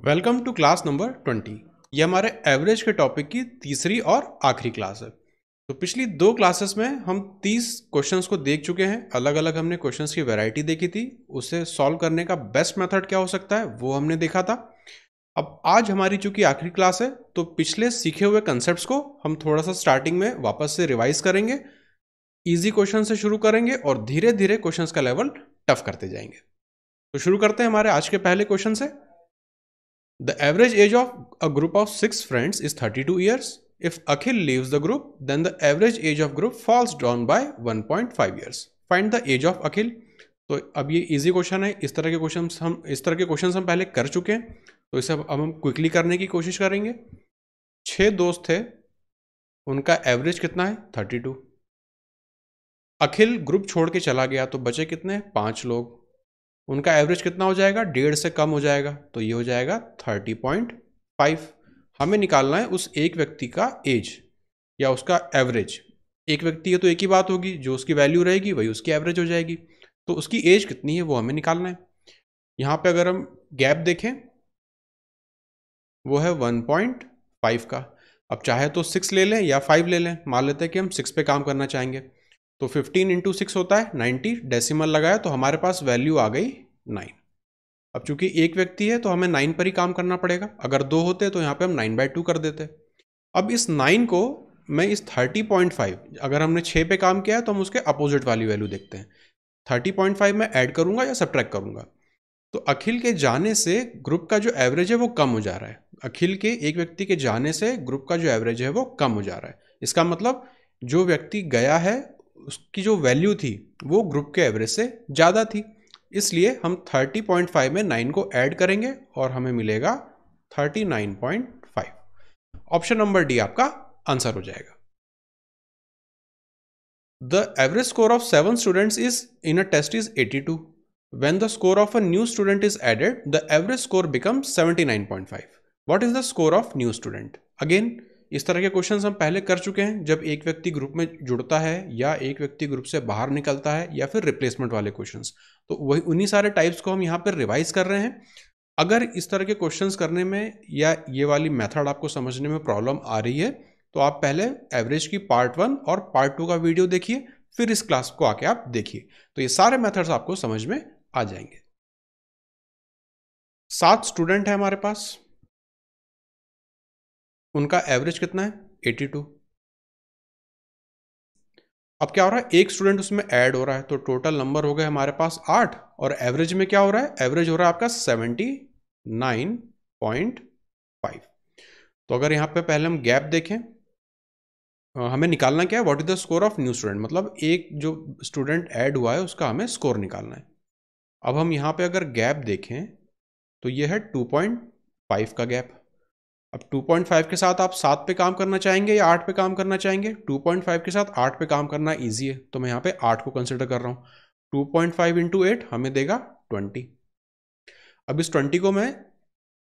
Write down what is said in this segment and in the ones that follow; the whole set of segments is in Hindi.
Welcome to class number 20। ये हमारे एवरेज के टॉपिक की तीसरी और आखिरी क्लास है। तो पिछली दो क्लासेस में हम 30 क्वेश्चंस को देख चुके हैं। अलग अलग हमने क्वेश्चंस की वैरायटी देखी थी, उसे सॉल्व करने का बेस्ट मेथड क्या हो सकता है वो हमने देखा था। अब आज हमारी चूंकि आखिरी क्लास है तो पिछले सीखे हुए कंसेप्ट को हम थोड़ा सा स्टार्टिंग में वापस से रिवाइज करेंगे। ईजी क्वेश्चन से शुरू करेंगे और धीरे धीरे क्वेश्चंस का लेवल टफ करते जाएंगे। तो शुरू करते हैं हमारे आज के पहले क्वेश्चन से। The average age of a group of 6 friends is 32 years. If Akhil leaves the group, then the average age of group falls down by 1.5 years. Find the age of Akhil. तो अब ये इजी क्वेश्चन है। इस तरह के क्वेश्चन हम पहले कर चुके हैं, तो इसे अब हम क्विकली करने की कोशिश करेंगे। 6 दोस्त थे, उनका एवरेज कितना है 32। अखिल ग्रुप छोड़ के चला गया तो बचे कितने 5 लोग, उनका एवरेज कितना हो जाएगा 1.5 से कम हो जाएगा, तो ये हो जाएगा 30.5। हमें निकालना है उस एक व्यक्ति का एज या उसका एवरेज। एक व्यक्ति है तो एक ही बात होगी, जो उसकी वैल्यू रहेगी वही उसकी एवरेज हो जाएगी। तो उसकी एज कितनी है वो हमें निकालना है। यहाँ पे अगर हम गैप देखें वो है 1.5 का। अब चाहे तो 6 ले लें या 5 ले लें। मान लेते हैं कि हम 6 पे काम करना चाहेंगे, तो 15 इंटू 6 होता है 90। डेसिमल लगाया तो हमारे पास वैल्यू आ गई 9। अब चूंकि एक व्यक्ति है तो हमें 9 पर ही काम करना पड़ेगा। अगर 2 होते तो यहाँ पे हम 9/2 कर देते। अब इस 9 को मैं इस 30.5, अगर हमने 6 पे काम किया है तो हम उसके अपोजिट वाली वैल्यू देखते हैं। 30.5 में ऐड करूंगा या सब्ट्रैक्ट करूंगा। तो अखिल के जाने से ग्रुप का जो एवरेज है वो कम हो जा रहा है। अखिल के एक व्यक्ति के जाने से ग्रुप का जो एवरेज है वो कम हो जा रहा है। इसका मतलब जो व्यक्ति गया है उसकी जो वैल्यू थी वो ग्रुप के एवरेज से ज़्यादा थी। इसलिए हम 30.5 में 9 को ऐड करेंगे और हमें मिलेगा 39.5। ऑप्शन नंबर डी आपका आंसर हो जाएगा। The average score of 7 students is in a test is 82। When the score of a new student is added, the average score becomes 79.5. What is the score of new student? Again, इस तरह के क्वेश्चंस हम पहले कर चुके हैं, जब एक व्यक्ति ग्रुप में जुड़ता है या एक व्यक्ति ग्रुप से बाहर निकलता है या फिर रिप्लेसमेंट वाले क्वेश्चंस। तो वही उन्हीं सारे टाइप्स को हम यहाँ पर रिवाइज कर रहे हैं। अगर इस तरह के क्वेश्चंस करने में या ये वाली मेथड आपको समझने में प्रॉब्लम आ रही है तो आप पहले एवरेज की पार्ट 1 और पार्ट 2 का वीडियो देखिए, फिर इस क्लास को आके आप देखिए, तो ये सारे मेथड्स आपको समझ में आ जाएंगे। 7 स्टूडेंट है हमारे पास, उनका एवरेज कितना है 82। अब क्या हो रहा है, एक स्टूडेंट उसमें ऐड हो रहा है तो टोटल नंबर हो गए हमारे पास 8, और एवरेज में क्या हो रहा है, एवरेज हो रहा है आपका 79.5। तो अगर यहाँ पे पहले हम गैप देखें, हमें निकालना क्या है, what is the score of new student, मतलब एक जो स्टूडेंट ऐड हुआ है उसका हमें स्कोर निकालना है। अब हम यहाँ पे अगर गैप देखें तो ये है 2.5 का गैप। अब 2.5 के साथ आप 7 पे काम करना चाहेंगे या 8 पे काम करना चाहेंगे। 2.5 के साथ 8 पे काम करना ईजी है, तो मैं यहाँ पे 8 को कंसिडर कर रहा हूँ। 2.5 इंटू 8 हमें देगा 20। अब इस 20 को मैं,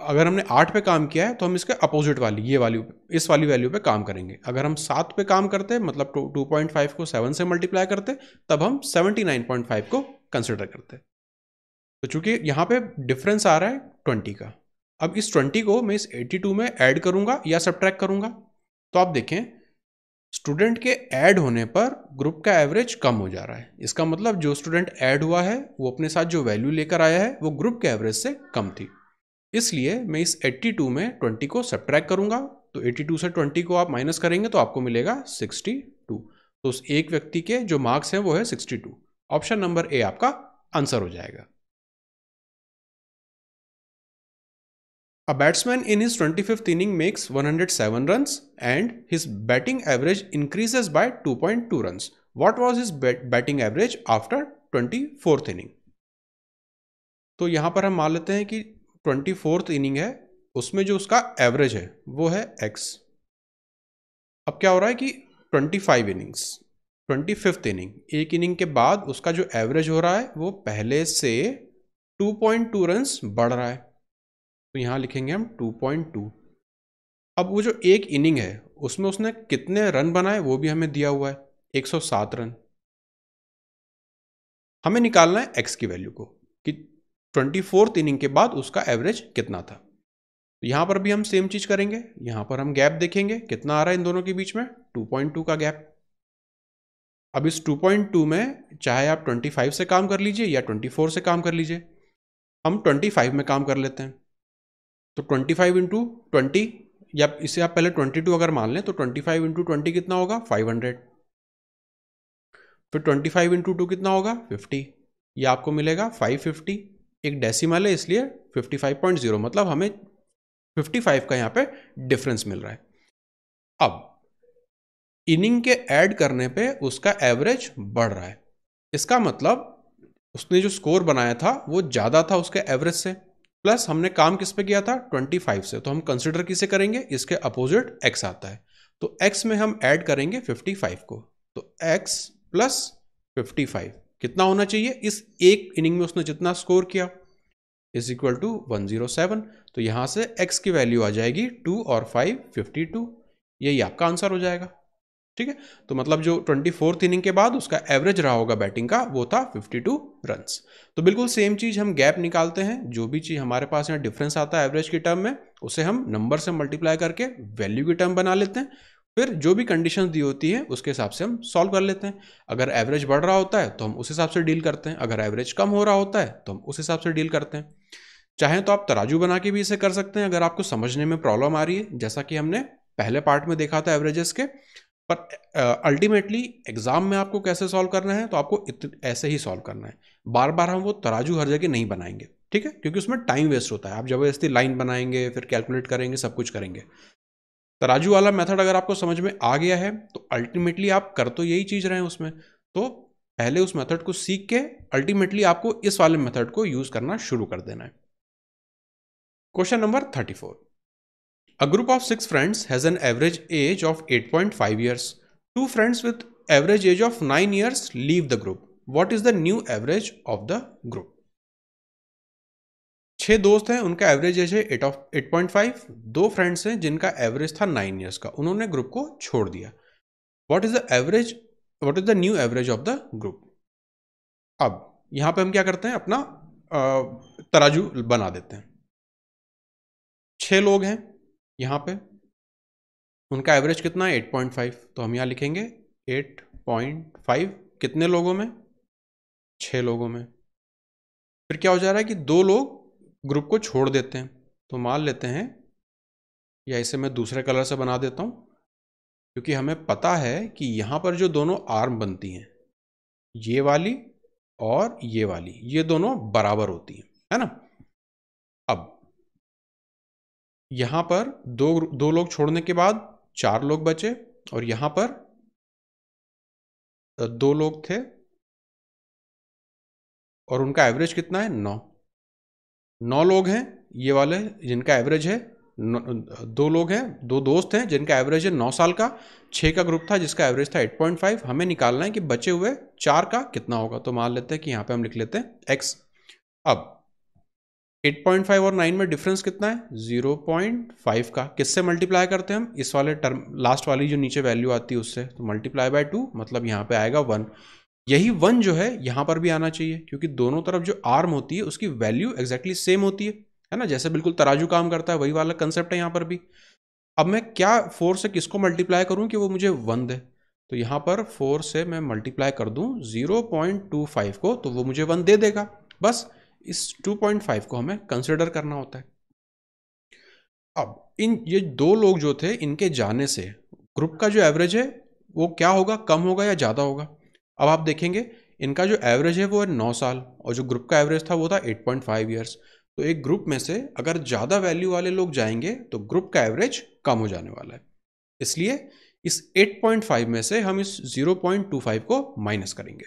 अगर हमने 8 पे काम किया है तो हम इसके अपोजिट वाली ये वाली इस वाली वैल्यू पे काम करेंगे। अगर हम 7 पे काम करते मतलब 2.5 को 7 से मल्टीप्लाई करते तब हम 79.5 को कंसिडर करते। तो चूंकि यहाँ पे डिफरेंस आ रहा है 20 का, अब इस 20 को मैं इस 82 में ऐड करूंगा या सब्ट्रैक्ट करूंगा। तो आप देखें स्टूडेंट के ऐड होने पर ग्रुप का एवरेज कम हो जा रहा है। इसका मतलब जो स्टूडेंट ऐड हुआ है वो अपने साथ जो वैल्यू लेकर आया है वो ग्रुप के एवरेज से कम थी। इसलिए मैं इस 82 में 20 को सब्ट्रैक्ट करूंगा। तो 82 से 20 को आप माइनस करेंगे तो आपको मिलेगा 62। तो उस एक व्यक्ति के जो मार्क्स हैं वो है 62। ऑप्शन नंबर ए आपका आंसर हो जाएगा। A batsman in his 25th inning makes 107 runs and his batting average increases by 2.2 runs. What was his batting average after 24th inning? तो यहां पर हम मान लेते हैं कि 24th इनिंग है, उसमें जो उसका एवरेज है वो है x। अब क्या हो रहा है कि 25 इनिंग्स 25th इनिंग, एक इनिंग के बाद उसका जो एवरेज हो रहा है वो पहले से 2.2 रन्स बढ़ रहा है। तो यहां लिखेंगे हम 2.2। अब वो जो एक इनिंग है उसमें उसने कितने रन बनाए वो भी हमें दिया हुआ है 107 रन। हमें निकालना है एक्स की वैल्यू को कि 24th इनिंग के बाद उसका एवरेज कितना था। तो यहाँ पर भी हम सेम चीज करेंगे, यहाँ पर हम गैप देखेंगे कितना आ रहा है इन दोनों के बीच में, 2.2 का गैप। अब इस 2.2 में चाहे आप 25 से काम कर लीजिए या 24 से काम कर लीजिए, हम 25 में काम कर लेते हैं। तो 25 इंटू 20, या इसे आप पहले 22 अगर मान लें तो 25 इंटू 20 कितना होगा, 500। फिर 25 इंटू 2 कितना होगा, 50। ये आपको मिलेगा 550। एक डेसिमल है इसलिए 55.0, मतलब हमें 55 का यहाँ पे डिफरेंस मिल रहा है। अब इनिंग के ऐड करने पे उसका एवरेज बढ़ रहा है, इसका मतलब उसने जो स्कोर बनाया था वो ज़्यादा था उसके एवरेज से, प्लस हमने काम किस पे किया था, 25 से। तो हम कंसिडर किसे करेंगे, इसके अपोजिट x आता है, तो x में हम ऐड करेंगे 55 को। तो x प्लस 55 कितना होना चाहिए, इस एक इनिंग में उसने जितना स्कोर किया, इज इक्वल टू 107। तो यहां से x की वैल्यू आ जाएगी 2 और 5 52। यही आपका आंसर हो जाएगा। ठीक है, तो मतलब जो 24th इनिंग के बाद उसका एवरेज रहा होगा बैटिंग का वो था 52 रन्स। तो बिल्कुल सेम चीज हम गैप निकालते हैं, जो भी चीज हमारे पास यहाँ डिफरेंस आता है एवरेज की टर्म में, उसे हम नंबर से मल्टीप्लाई करके वैल्यू की टर्म बना लेते हैं। फिर जो भी कंडीशन दी होती है उसके हिसाब से हम सॉल्व कर लेते हैं। अगर एवरेज बढ़ रहा होता है तो हम उस हिसाब से डील करते हैं, अगर एवरेज कम हो रहा होता है तो हम उस हिसाब से डील करते हैं। चाहे तो आप तराजू बना के भी इसे कर सकते हैं अगर आपको समझने में प्रॉब्लम आ रही है, जैसा कि हमने पहले पार्ट में देखा था एवरेजेस के। पर अल्टीमेटली एग्जाम में आपको कैसे सॉल्व करना है, तो आपको ऐसे ही सॉल्व करना है। बार बार हम वो तराजू हर जगह नहीं बनाएंगे, ठीक है, क्योंकि उसमें टाइम वेस्ट होता है। आप जबरदस्ती लाइन बनाएंगे, फिर कैलकुलेट करेंगे, सब कुछ करेंगे। तराजू वाला मेथड अगर आपको समझ में आ गया है तो अल्टीमेटली आप कर तो यही चीज रहे हैं उसमें, तो पहले उस मेथड को सीख के अल्टीमेटली आपको इस वाले मेथड को यूज करना शुरू कर देना है। Question number 34। A group of 6 friends has an average age of 8.5 years. 2 friends with average age of 9 years leave the group. What is the new average of the group? 6 दोस्त हैं, उनका एवरेज एज है 8.5। 2 फ्रेंड्स हैं जिनका एवरेज था 9 ईयर्स का, उन्होंने ग्रुप को छोड़ दिया। What is the average, what is the new average of the group? अब यहां पे हम क्या करते हैं, अपना तराजू बना देते हैं। 6 लोग हैं यहां पे, उनका एवरेज कितना है 8.5, तो हम यहां लिखेंगे 8.5 कितने लोगों में, 6 लोगों में। फिर क्या हो जा रहा है कि 2 लोग ग्रुप को छोड़ देते हैं, तो मान लेते हैं, या इसे मैं दूसरे कलर से बना देता हूं, क्योंकि हमें पता है कि यहां पर जो दोनों आर्म बनती हैं, ये वाली और ये वाली, ये दोनों बराबर होती हैं, है ना। अब यहां पर दो लोग छोड़ने के बाद 4 लोग बचे, और यहां पर 2 लोग थे और उनका एवरेज कितना है 9 लोग हैं ये वाले जिनका एवरेज है 2 लोग हैं, 2 दोस्त हैं जिनका एवरेज है 9 साल का। 6 का ग्रुप था जिसका एवरेज था 8.5। हमें निकालना है कि बचे हुए 4 का कितना होगा, तो मान लेते हैं कि यहाँ पे हम लिख लेते हैं x। अब 8.5 और 9 में डिफरेंस कितना है, 0.5 का। किससे मल्टीप्लाई करते हैं हम, इस वाले टर्म लास्ट वाली जो नीचे वैल्यू आती है उससे, तो मल्टीप्लाई बाय 2, मतलब यहाँ पे आएगा 1। यही 1 जो है यहाँ पर भी आना चाहिए, क्योंकि दोनों तरफ जो आर्म होती है उसकी वैल्यू एग्जैक्टली सेम होती है ना, जैसे बिल्कुल तराजू काम करता है, वही वाला कंसेप्ट है यहाँ पर भी। अब मैं क्या 4 से किसको मल्टीप्लाई करूँ कि वो मुझे 1 दे, तो यहाँ पर 4 से मैं मल्टीप्लाई कर दूँ 0.25 को, तो वो मुझे 1 दे देगा। बस इस 2.5 को हमें कंसिडर करना होता है। अब ये 2 लोग जो थे, इनके जाने से ग्रुप का जो एवरेज है वो क्या होगा, कम होगा या ज़्यादा होगा। अब आप देखेंगे इनका जो एवरेज है वो है 9 साल, और जो ग्रुप का एवरेज था वो था 8.5 ईयर्स। तो एक ग्रुप में से अगर ज़्यादा वैल्यू वाले लोग जाएंगे तो ग्रुप का एवरेज कम हो जाने वाला है। इसलिए इस 8.5 में से हम इस 0.25 को माइनस करेंगे।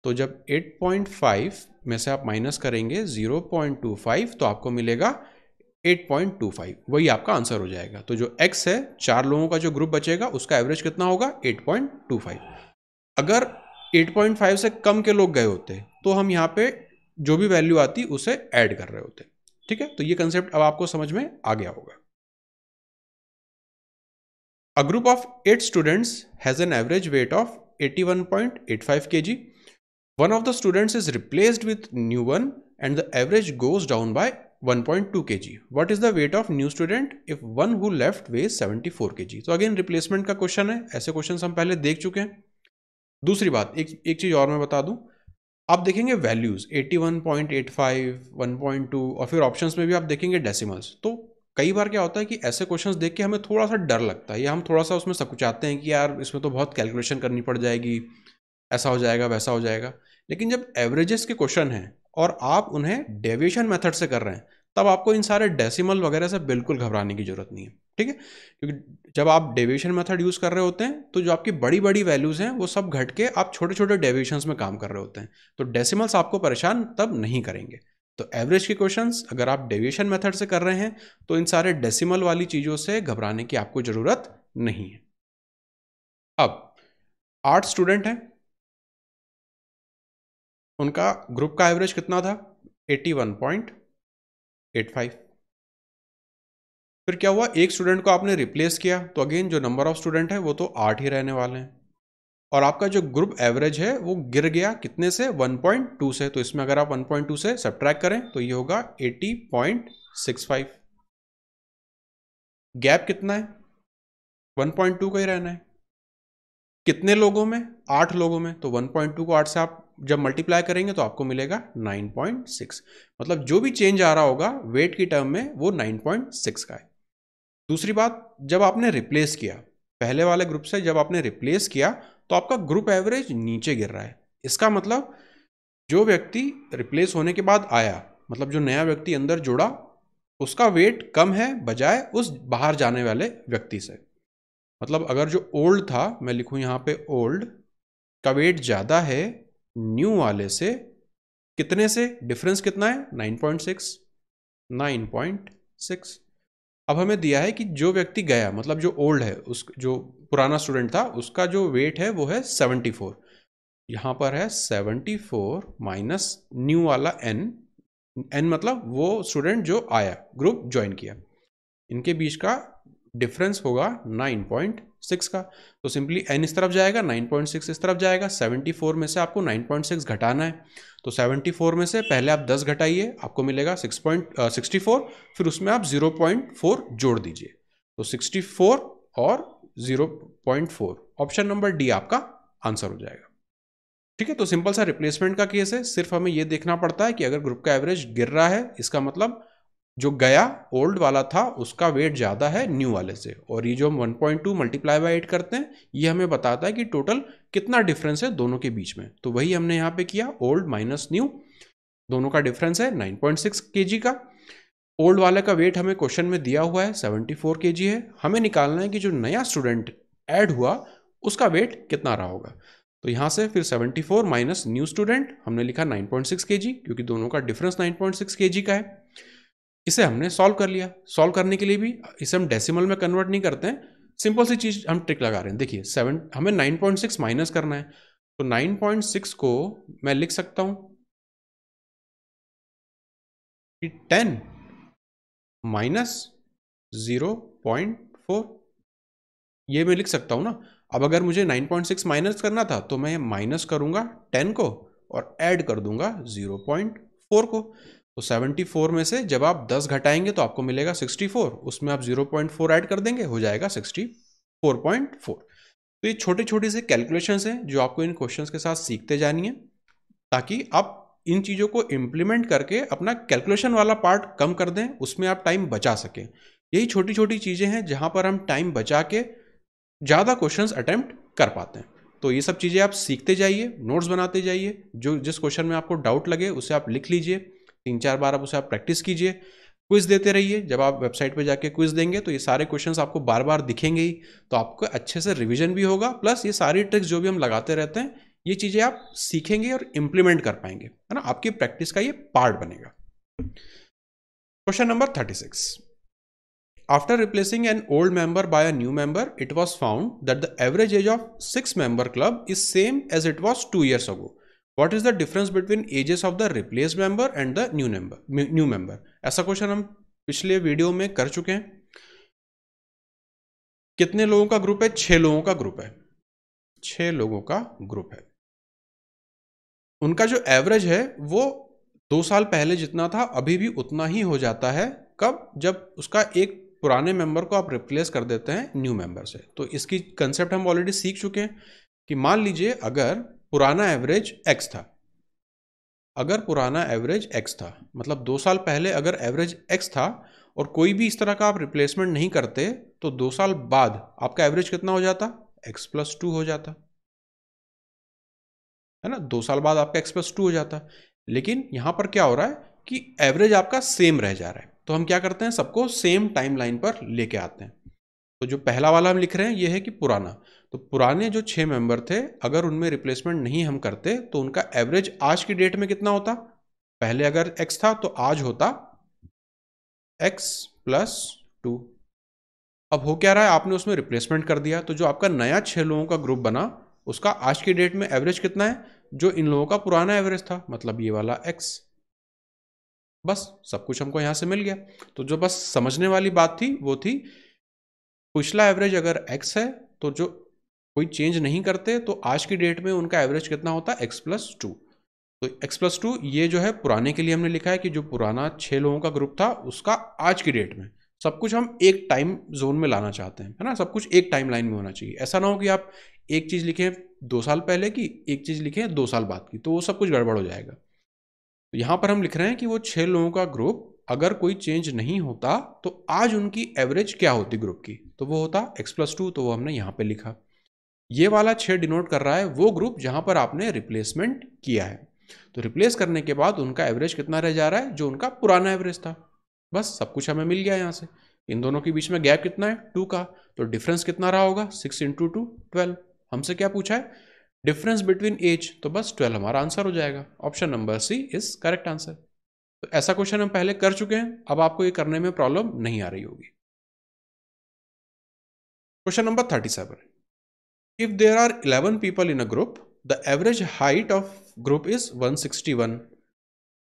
तो जब 8.5 में से आप माइनस करेंगे 0.25, तो आपको मिलेगा 8.25, वही आपका आंसर हो जाएगा। तो जो x है, 4 लोगों का जो ग्रुप बचेगा उसका एवरेज कितना होगा, 8.25। अगर 8.5 से कम के लोग गए होते तो हम यहाँ पे जो भी वैल्यू आती उसे ऐड कर रहे होते। ठीक है, तो ये कंसेप्ट अब आपको समझ में आ गया होगा। A group of 8 students has an average weight of 81.85 kg. One of the students is replaced with new one and the average goes down by 1.2 kg. What is the weight of new student if one who left weighs 74 kg? तो अगेन रिप्लेसमेंट का क्वेश्चन है, ऐसे क्वेश्चन हम पहले देख चुके हैं. दूसरी बात, एक चीज और मैं बता दूं, आप देखेंगे वैल्यूज 81.85, 1.2 और फिर ऑप्शंस में भी आप देखेंगे डेसिमल्स. तो कई बार क्या होता है कि ऐसे क्वेश्चंस देख के हमें थोड़ा सा डर लगता है या हम थोड़ा सा उसमें सकुचाते हैं कि यार इसमें तो बहुत कैलकुलेशन करनी पड़ जाएगी, ऐसा हो जाएगा वैसा हो जाएगा. लेकिन जब एवरेजेस के क्वेश्चन हैं और आप उन्हें डेविएशन मेथड से कर रहे हैं, तब आपको इन सारे डेसिमल वगैरह से बिल्कुल घबराने की जरूरत नहीं है. ठीक है, क्योंकि जब आप डेविएशन मेथड यूज कर रहे होते हैं तो जो आपकी बड़ी बड़ी वैल्यूज हैं वो सब घट के आप छोटे छोटे डेविएशंस में काम कर रहे होते हैं. तो डेसिमल्स आपको परेशान तब नहीं करेंगे. तो एवरेज के क्वेश्चंस अगर आप डेविएशन मेथड से कर रहे हैं तो इन सारे डेसिमल वाली चीजों से घबराने की आपको जरूरत नहीं है. अब 8 स्टूडेंट हैं, उनका ग्रुप का एवरेज कितना था? 81.85. फिर क्या हुआ, एक स्टूडेंट को आपने रिप्लेस किया तो अगेन जो नंबर ऑफ स्टूडेंट है वो तो 8 ही रहने वाले हैं. और आपका जो ग्रुप एवरेज है वो गिर गया कितने से? 1.2 से. तो इसमें अगर आप 1.2 से सब्ट्रैक्ट करें तो ये होगा 80.65. गैप कितना है? 1.2 का ही रहना है. कितने लोगों में? 8 लोगों में. तो 1.2 को 8 से आप जब मल्टीप्लाई करेंगे तो आपको मिलेगा 9.6. मतलब जो भी चेंज आ रहा होगा वेट की टर्म में वो 9.6 का है. दूसरी बात, जब आपने रिप्लेस किया, पहले वाले ग्रुप से जब आपने रिप्लेस किया तो आपका ग्रुप एवरेज नीचे गिर रहा है. इसका मतलब जो व्यक्ति रिप्लेस होने के बाद आया, मतलब जो नया व्यक्ति अंदर जुड़ा, उसका वेट कम है बजाय उस बाहर जाने वाले व्यक्ति से. मतलब अगर जो ओल्ड था, मैं लिखूं यहां पे ओल्ड का वेट ज्यादा है न्यू वाले से. कितने से? डिफरेंस कितना है? 9.6. 9.6. अब हमें दिया है कि जो व्यक्ति गया, मतलब जो ओल्ड है, उस जो पुराना स्टूडेंट था, उसका जो वेट है वो है 74. यहां पर है 74 माइनस न्यू वाला n. n मतलब वो स्टूडेंट जो आया, ग्रुप ज्वाइन किया. इनके बीच का डिफरेंस होगा 9.6 का. तो सिंपली n इस तरफ जाएगा, 9.6 इस तरफ जाएगा. 74 में से आपको 9.6 घटाना है. तो 74 में से पहले आप 10 घटाइए, आपको मिलेगा 64. फिर उसमें आप 0.4 जोड़ दीजिए. तो 64 और 0.4, ऑप्शन नंबर डी आपका आंसर हो जाएगा. ठीक है, तो सिंपल सा रिप्लेसमेंट का केस है. सिर्फ हमें यह देखना पड़ता है कि अगर ग्रुप का एवरेज गिर रहा है, इसका मतलब जो गया ओल्ड वाला था उसका वेट ज्यादा है न्यू वाले से. और ये जो हम 1.2 मल्टीप्लाई बाय 8 करते हैं, ये हमें बताता है कि टोटल कितना डिफरेंस है दोनों के बीच में. तो वही हमने यहाँ पे किया, ओल्ड माइनस न्यू, दोनों का डिफरेंस है 9.6 kg का. ओल्ड वाले का वेट हमें क्वेश्चन में दिया हुआ है 74 kg है. हमें निकालना है कि जो नया स्टूडेंट ऐड हुआ उसका वेट कितना रहा होगा. तो यहां से फिर 74 माइनस न्यू स्टूडेंट, हमने लिखा 9.6 kg, क्योंकि दोनों का डिफरेंस 9.6 kg का है. इसे हमने सॉल्व कर लिया. सॉल्व करने के लिए भी इसे हम डेसिमल में कन्वर्ट नहीं करते हैं, सिंपल सी चीज हम ट्रिक लगा रहे हैं. देखिए, हमें 9.6 माइनस करना है. तो 9.6 को मैं लिख सकता हूं कि 10 माइनस 0.4, ये मैं लिख सकता हूं ना. अब अगर मुझे 9.6 माइनस करना था तो मैं माइनस करूंगा 10 को और ऐड कर दूंगा 0.4 को. तो 74 में से जब आप 10 घटाएंगे तो आपको मिलेगा 64, उसमें आप 0.4 ऐड कर देंगे, हो जाएगा 64.4. तो ये छोटी छोटी से कैलकुलेशंस हैं जो आपको इन क्वेश्चंस के साथ सीखते जानी है, ताकि आप इन चीज़ों को इम्प्लीमेंट करके अपना कैलकुलेशन वाला पार्ट कम कर दें, उसमें आप टाइम बचा सकें. यही छोटी छोटी चीज़ें हैं जहां पर हम टाइम बचा के ज़्यादा क्वेश्चंस अटेम्प्ट कर पाते हैं. तो ये सब चीज़ें आप सीखते जाइए, नोट्स बनाते जाइए. जो जिस क्वेश्चन में आपको डाउट लगे उसे आप लिख लीजिए, 3-4 बार आप उसे आप प्रैक्टिस कीजिए. क्विज देते रहिए. जब आप वेबसाइट पे जाके क्विज देंगे तो ये सारे क्वेश्चंस आपको बार बार दिखेंगे ही, तो आपको अच्छे से रिवीजन भी होगा. प्लस ये सारी ट्रिक्स जो भी हम लगाते रहते हैं, ये चीज़ें आप सीखेंगे और इम्प्लीमेंट कर पाएंगे, है ना. आपकी प्रैक्टिस का ये पार्ट बनेगा. Question number 36. After replacing an old member by a new member, it was found that the average age of 6-member club is same as it was 2 years ago. What is the difference between ages of the replaced member and the new member? ऐसा क्वेश्चन हम पिछले वीडियो में कर चुके हैं. कितने लोगों का ग्रुप है? 6 लोगों का ग्रुप है. 6 लोगों का ग्रुप है. उनका जो एवरेज है वो 2 साल पहले जितना था अभी भी उतना ही हो जाता है। कब? जब उसका एक पुराने मेंबर को आप रिप्लेस कर देते हैं न्यू मेंबर से। तो इसकी कंसेप्ट हम ऑलरेडी सीख चुके हैं कि मान लीजिए अगर पुराना एवरेज x था, अगर पुराना एवरेज x था, मतलब 2 साल पहले अगर एवरेज x था और कोई भी इस तरह का आप रिप्लेसमेंट नहीं करते, तो 2 साल बाद आपका एवरेज कितना हो जाता? x+2 हो जाता है ना। 2 साल बाद आपका x+2 हो जाता। लेकिन यहां पर क्या हो रहा है कि एवरेज आपका सेम रह जा रहा है। तो हम क्या करते हैं, सबको सेम टाइम लाइन पर लेके आते हैं। तो जो पहला वाला हम लिख रहे हैं ये है कि पुराना, तो पुराने जो 6 मेंबर थे अगर उनमें रिप्लेसमेंट नहीं हम करते तो उनका एवरेज आज की डेट में कितना होता? पहले अगर x था तो आज होता x+2। अब हो क्या रहा है, आपने उसमें रिप्लेसमेंट कर दिया, तो जो आपका नया 6 लोगों का ग्रुप बना उसका आज की डेट में एवरेज कितना है? जो इन लोगों का पुराना एवरेज था, मतलब ये वाला x। बस सब कुछ हमको यहां से मिल गया। तो जो बस समझने वाली बात थी वो थी, पिछला एवरेज अगर x है तो जो कोई चेंज नहीं करते तो आज की डेट में उनका एवरेज कितना होता है? x+2। तो x+2 ये जो है पुराने के लिए हमने लिखा है कि जो पुराना 6 लोगों का ग्रुप था उसका आज की डेट में। सब कुछ हम एक टाइम जोन में लाना चाहते हैं, है ना। सब कुछ एक टाइम लाइन में होना चाहिए। ऐसा ना हो कि आप एक चीज लिखें 2 साल पहले की, एक चीज लिखें 2 साल बाद की, तो वो सब कुछ गड़बड़ हो जाएगा। तो यहां पर हम लिख रहे हैं कि वो 6 लोगों का ग्रुप अगर कोई चेंज नहीं होता तो आज उनकी एवरेज क्या होती ग्रुप की? तो वो होता x+2। तो वो हमने यहां पे लिखा। ये वाला 6 डिनोट कर रहा है वो ग्रुप जहां पर आपने रिप्लेसमेंट किया है। तो रिप्लेस करने के बाद उनका एवरेज कितना रह जा रहा है? जो उनका पुराना एवरेज था। बस सब कुछ हमें मिल गया यहां से। इन दोनों के बीच में गैप कितना है? 2 का। तो डिफरेंस कितना रहा होगा? 6 × 2 12। हमसे क्या पूछा है? Difference between age. तो बस 12 हमारा आंसर हो जाएगा। Option number C is correct answer. तो ऐसा क्वेश्चन हम पहले कर चुके हैं, अब आपको ये करने में प्रॉब्लम नहीं आ रही होगी। Question number 37। If there are 11 people in a group, the average height of group is 161.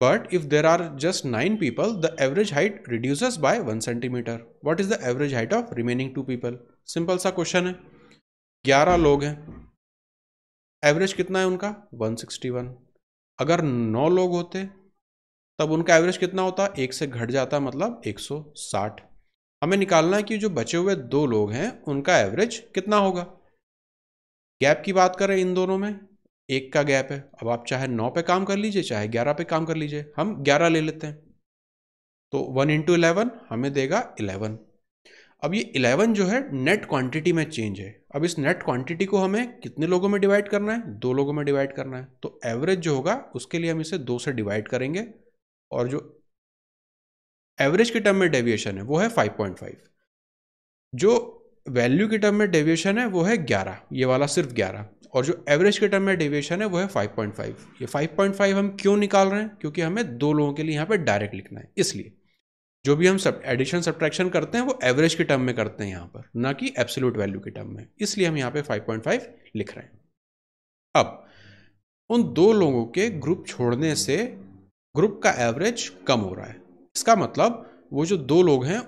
But if there are just 9 people, the average height reduces by 1 centimeter. What is the average height of remaining 2 people? Simple सा क्वेश्चन है। 11 लोग हैं, एवरेज कितना है उनका? 161। अगर 9 लोग होते तब उनका एवरेज कितना होता? 1 से घट जाता, मतलब 160। हमें निकालना है कि जो बचे हुए 2 लोग हैं उनका एवरेज कितना होगा। गैप की बात करें इन दोनों में, 1 का गैप है। अब आप चाहे 9 पे काम कर लीजिए चाहे 11 पे काम कर लीजिए, हम 11 ले लेते हैं। तो 1 × 11 हमें देगा 11। अब ये 11 जो है नेट क्वांटिटी में चेंज है। अब इस नेट क्वांटिटी को हमें कितने लोगों में डिवाइड करना है? 2 लोगों में डिवाइड करना है। तो एवरेज जो होगा उसके लिए हम इसे 2 से डिवाइड करेंगे और जो एवरेज के टर्म में डेविएशन है वो है 5.5। जो वैल्यू की टर्म में डेविएशन है वो है 11, ये वाला सिर्फ 11। और जो एवरेज के टर्म में डेविएशन है वो है 5.5। ये 5.5 हम क्यों निकाल रहे हैं? क्योंकि हमें 2 लोगों के लिए यहाँ पे डायरेक्ट लिखना है, इसलिए जो भी हम सब एडिशन सब्ट्रैक्शन करते हैं वो एवरेज के टर्म में करते हैं यहाँ पर, ना कि एब्सोल्यूट वैल्यू के टर्म में, इसलिए हम यहाँ पे 5.5 लिख रहे हैं। अब उन 2 लोगों के ग्रुप छोड़ने से ग्रुप का एवरेज कम हो रहा है। इसका मतलब वो जो 2 लोग हैं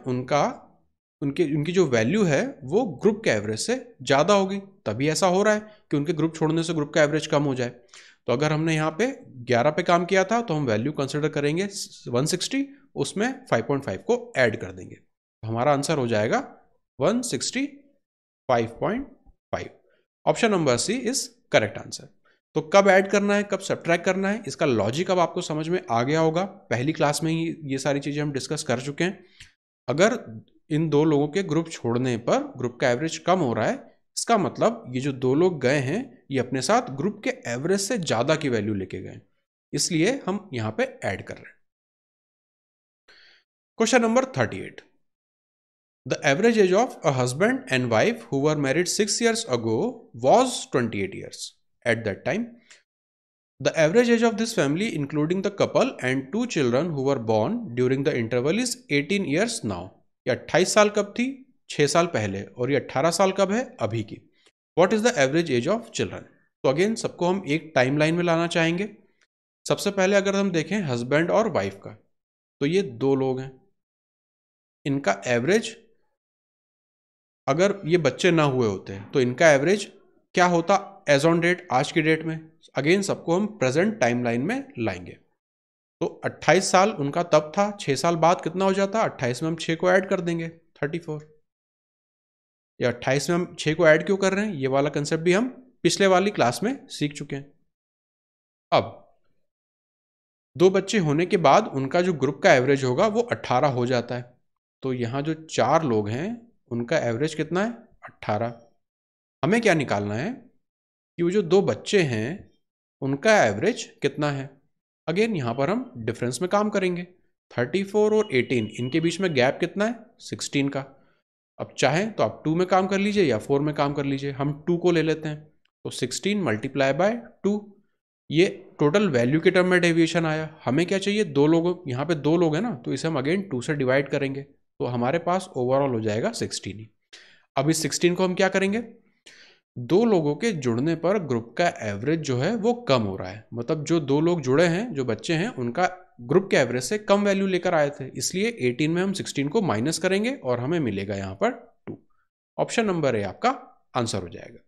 उनकी जो वैल्यू है वो ग्रुप के एवरेज से ज़्यादा होगी, तभी ऐसा हो रहा है कि उनके ग्रुप छोड़ने से ग्रुप का एवरेज कम हो जाए। तो अगर हमने यहाँ पे 11 पे काम किया था तो हम वैल्यू कंसिडर करेंगे 160, उसमें 5.5 को ऐड कर देंगे, तो हमारा आंसर हो जाएगा 165.5। Option number C is correct answer. तो कब ऐड करना है, कब सब्ट्रैक्ट करना है, इसका लॉजिक अब आपको समझ में आ गया होगा। पहली क्लास में ही ये सारी चीज़ें हम डिस्कस कर चुके हैं। अगर इन 2 लोगों के ग्रुप छोड़ने पर ग्रुप का एवरेज कम हो रहा है, इसका मतलब ये जो 2 लोग गए हैं ये अपने साथ ग्रुप के एवरेज से ज़्यादा की वैल्यू लेके गए, इसलिए हम यहाँ पे ऐड कर रहे हैं। Question number 38। The average age of a husband and wife who were married 6 years ago was 28 years. At that time, the average age of this family, including the couple and 2 children who were born during the interval, is 18 years now. ये 28 साल कब थी? 6 साल पहले। और ये 18 साल कब है? अभी की। What is the average age of children? तो अगेन सबको हम एक टाइमलाइन में लाना चाहेंगे। सबसे पहले अगर हम देखें हस्बैंड और वाइफ का, तो ये 2 लोग हैं, इनका एवरेज अगर ये बच्चे ना हुए होते तो इनका एवरेज क्या होता एज ऑन डेट, आज की डेट में। अगेन सबको हम प्रेजेंट टाइमलाइन में लाएंगे। तो 28 साल उनका तब था, 6 साल बाद कितना हो जाता, 28 में हम 6 को ऐड कर देंगे 34। या 28 में हम 6 को ऐड क्यों कर रहे हैं, ये वाला कंसेप्ट भी हम पिछले वाली क्लास में सीख चुके हैं। अब 2 बच्चे होने के बाद उनका जो ग्रुप का एवरेज होगा वो 18 हो जाता है। तो यहाँ जो 4 लोग हैं उनका एवरेज कितना है, 18। हमें क्या निकालना है कि वो जो 2 बच्चे हैं उनका एवरेज कितना है। अगेन यहाँ पर हम डिफरेंस में काम करेंगे। 34 और 18 इनके बीच में गैप कितना है, 16 का। अब चाहें तो आप 2 में काम कर लीजिए या 4 में काम कर लीजिए। हम 2 को ले लेते हैं, तो 16 मल्टीप्लाई बाय 2, ये टोटल वैल्यू के टर्म में डेविएशन आया। हमें क्या चाहिए, 2 लोगों, यहाँ पे 2 लोग हैं ना, तो इसे हम अगेन 2 से डिवाइड करेंगे, तो हमारे पास ओवरऑल हो जाएगा 16 ही। अब इस 16 को हम क्या करेंगे, 2 लोगों के जुड़ने पर ग्रुप का एवरेज जो है वो कम हो रहा है। मतलब जो 2 लोग जुड़े हैं, जो बच्चे हैं, उनका ग्रुप के एवरेज से कम वैल्यू लेकर आए थे, इसलिए 18 में हम 16 को माइनस करेंगे और हमें मिलेगा यहाँ पर 2। ऑप्शन नंबर ए आपका आंसर हो जाएगा।